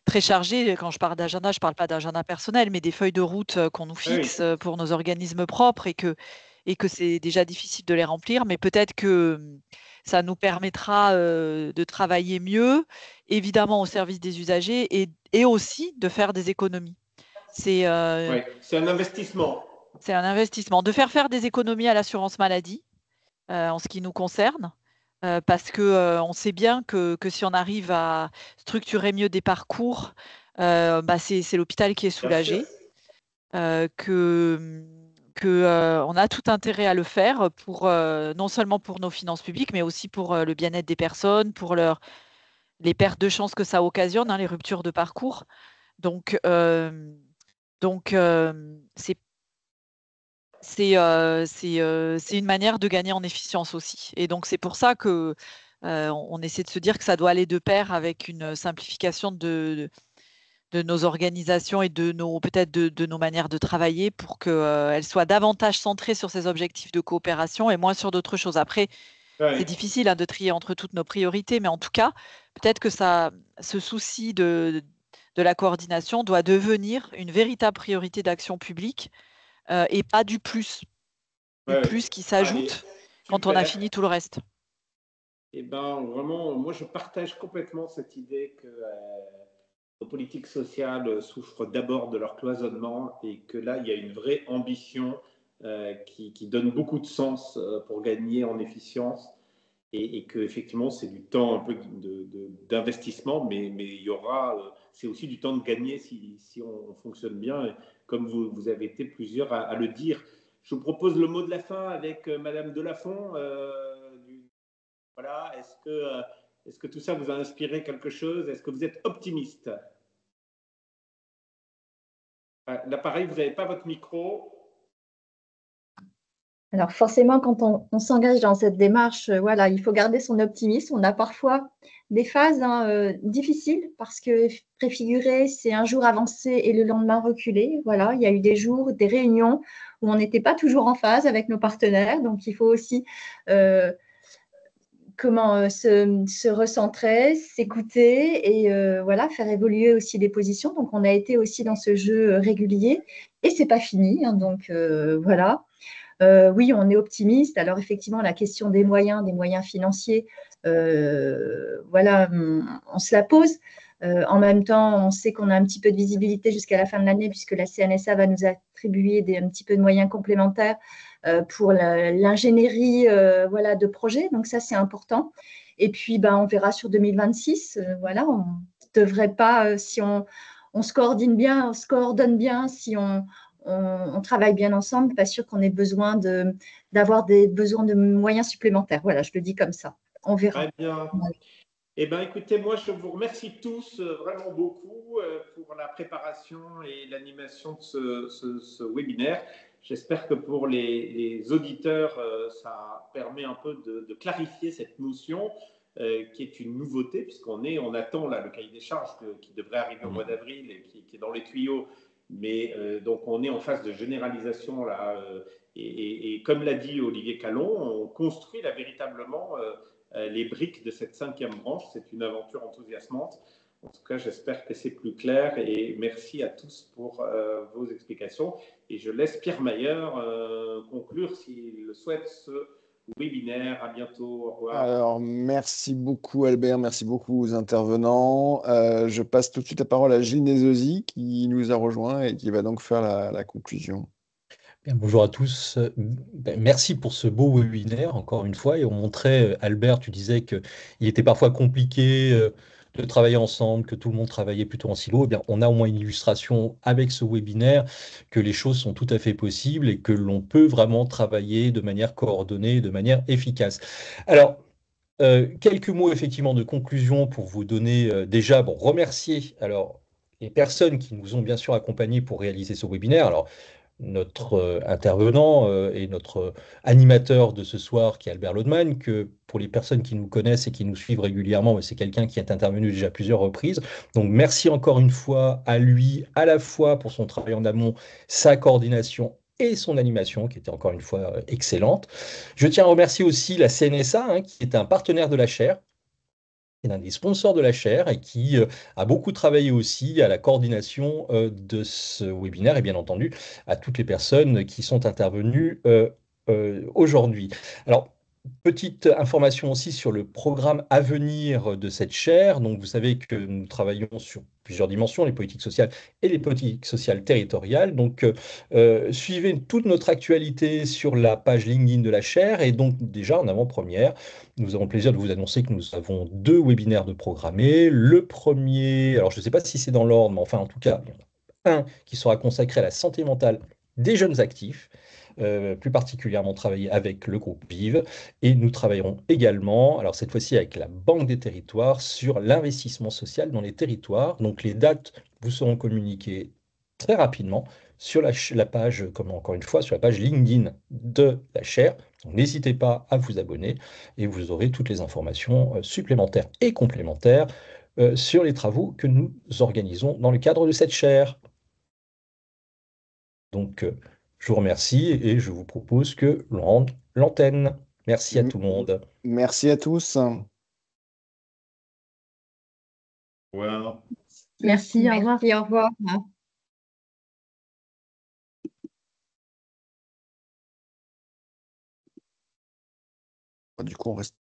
[SPEAKER 4] très chargés. Quand je parle d'agenda, je ne parle pas d'agenda personnel, mais des feuilles de route qu'on nous fixe pour nos organismes propres, et que c'est déjà difficile de les remplir, mais peut-être que ça nous permettra de travailler mieux, évidemment au service des usagers, et aussi de faire des économies.
[SPEAKER 3] C'est un investissement.
[SPEAKER 4] C'est un investissement. De faire des économies à l'assurance maladie, en ce qui nous concerne, parce qu'on sait bien que si on arrive à structurer mieux des parcours, c'est l'hôpital qui est soulagé, on a tout intérêt à le faire, non seulement pour nos finances publiques, mais aussi pour le bien-être des personnes, pour les pertes de chance que ça occasionne, les ruptures de parcours. Donc c'est une manière de gagner en efficience aussi. Et donc, c'est pour ça que On essaie de se dire que ça doit aller de pair avec une simplification de nos organisations et peut-être de nos manières de travailler pour qu'elles soient davantage centrées sur ces objectifs de coopération et moins sur d'autres choses. Après, c'est difficile de trier entre toutes nos priorités, mais en tout cas, peut-être que ce souci de la coordination doit devenir une véritable priorité d'action publique et pas du plus. Du plus qui s'ajoute quand on a fini tout le reste.
[SPEAKER 3] Eh bien, vraiment, moi, je partage complètement cette idée que nos politiques sociales souffrent d'abord de leur cloisonnement et que là, il y a une vraie ambition qui donne beaucoup de sens pour gagner en efficience et que effectivement, c'est du temps un peu d'investissement, mais il y aura, c'est aussi du temps de gagner si on fonctionne bien, et comme vous avez été plusieurs à le dire. Je vous propose le mot de la fin avec Madame Delafont. Voilà, est-ce que tout ça vous a inspiré quelque chose? Est-ce que vous êtes optimiste? Là, pareil, vous n'avez pas votre micro.
[SPEAKER 5] Alors forcément, quand on s'engage dans cette démarche, voilà, il faut garder son optimisme. On a parfois des phases difficiles parce que préfigurer, c'est un jour avancer et le lendemain reculer. Voilà, il y a eu des jours, des réunions où on n'était pas toujours en phase avec nos partenaires. Donc, il faut aussi se recentrer, s'écouter et voilà, faire évoluer aussi des positions. Donc, on a été aussi dans ce jeu régulier et c'est pas fini. Donc, voilà. Oui, on est optimiste. Alors, effectivement, la question des moyens financiers, voilà, on se la pose. En même temps, on sait qu'on a un petit peu de visibilité jusqu'à la fin de l'année puisque la CNSA va nous attribuer un petit peu de moyens complémentaires pour l'ingénierie voilà, de projet. Donc, ça, c'est important. Et puis, on verra sur 2026. Voilà, on ne devrait pas, si on se coordonne bien, si on travaille bien ensemble, pas sûr qu'on ait besoin d'avoir des besoins de moyens supplémentaires. Voilà, je le dis comme ça. On verra.
[SPEAKER 3] Très bien. Eh bien, écoutez, moi, je vous remercie tous vraiment beaucoup pour la préparation et l'animation de ce webinaire. J'espère que pour les auditeurs, ça permet un peu de clarifier cette notion qui est une nouveauté, puisqu'on attend là, le cahier des charges qui devrait arriver au mois d'avril et qui est dans les tuyaux. Mais donc, on est en phase de généralisation là. Et comme l'a dit Olivier Callon, on construit là véritablement les briques de cette 5e branche. C'est une aventure enthousiasmante. En tout cas, j'espère que c'est plus clair et merci à tous pour vos explications. Et je laisse Pierre Mayer conclure s'il le souhaite ce webinaire. À bientôt. Au revoir.
[SPEAKER 1] Alors, merci beaucoup Albert, merci beaucoup aux intervenants. Je passe tout de suite la parole à Gilles Nézosi qui nous a rejoint et qui va donc faire la conclusion.
[SPEAKER 9] Bien, bonjour à tous. Merci pour ce beau webinaire, encore une fois. Et on montrait, Albert, tu disais qu'il était parfois compliqué de travailler ensemble, que tout le monde travaillait plutôt en silo. Eh bien, on a au moins une illustration avec ce webinaire que les choses sont tout à fait possibles et que l'on peut vraiment travailler de manière coordonnée, de manière efficace. Alors, quelques mots effectivement de conclusion pour vous donner déjà, remercier les personnes qui nous ont bien sûr accompagnés pour réaliser ce webinaire. Alors, notre intervenant et notre animateur de ce soir, qui est Albert Lodman, que pour les personnes qui nous connaissent et qui nous suivent régulièrement, c'est quelqu'un qui est intervenu déjà à plusieurs reprises. Donc merci encore une fois à lui, à la fois pour son travail en amont, sa coordination et son animation, qui était encore une fois excellente. Je tiens à remercier aussi la CNSA, qui est un partenaire de la chaire, est l'un des sponsors de la chaire et qui a beaucoup travaillé aussi à la coordination de ce webinaire et bien entendu à toutes les personnes qui sont intervenues aujourd'hui. Alors, petite information aussi sur le programme à venir de cette chaire. Donc, vous savez que nous travaillons sur plusieurs dimensions, les politiques sociales et les politiques sociales territoriales. Donc, suivez toute notre actualité sur la page LinkedIn de la chaire. Et donc, déjà, en avant-première, nous avons le plaisir de vous annoncer que nous avons 2 webinaires de programmés. Le premier, alors je ne sais pas si c'est dans l'ordre, mais enfin, en tout cas, il y en a un qui sera consacré à la santé mentale des jeunes actifs. Plus particulièrement travailler avec le groupe Vive. Et nous travaillerons également, alors cette fois-ci avec la Banque des Territoires, sur l'investissement social dans les territoires. Donc les dates vous seront communiquées très rapidement sur la page, comme encore une fois, sur la page LinkedIn de la chaire. Donc, n'hésitez pas à vous abonner et vous aurez toutes les informations supplémentaires et complémentaires sur les travaux que nous organisons dans le cadre de cette chaire. Donc, je vous remercie et je vous propose que l'on rende l'antenne. Merci à tout le monde.
[SPEAKER 1] Merci à tous.
[SPEAKER 2] Voilà.
[SPEAKER 6] Merci, au revoir.
[SPEAKER 5] Merci, au revoir.
[SPEAKER 1] Du coup, on reste.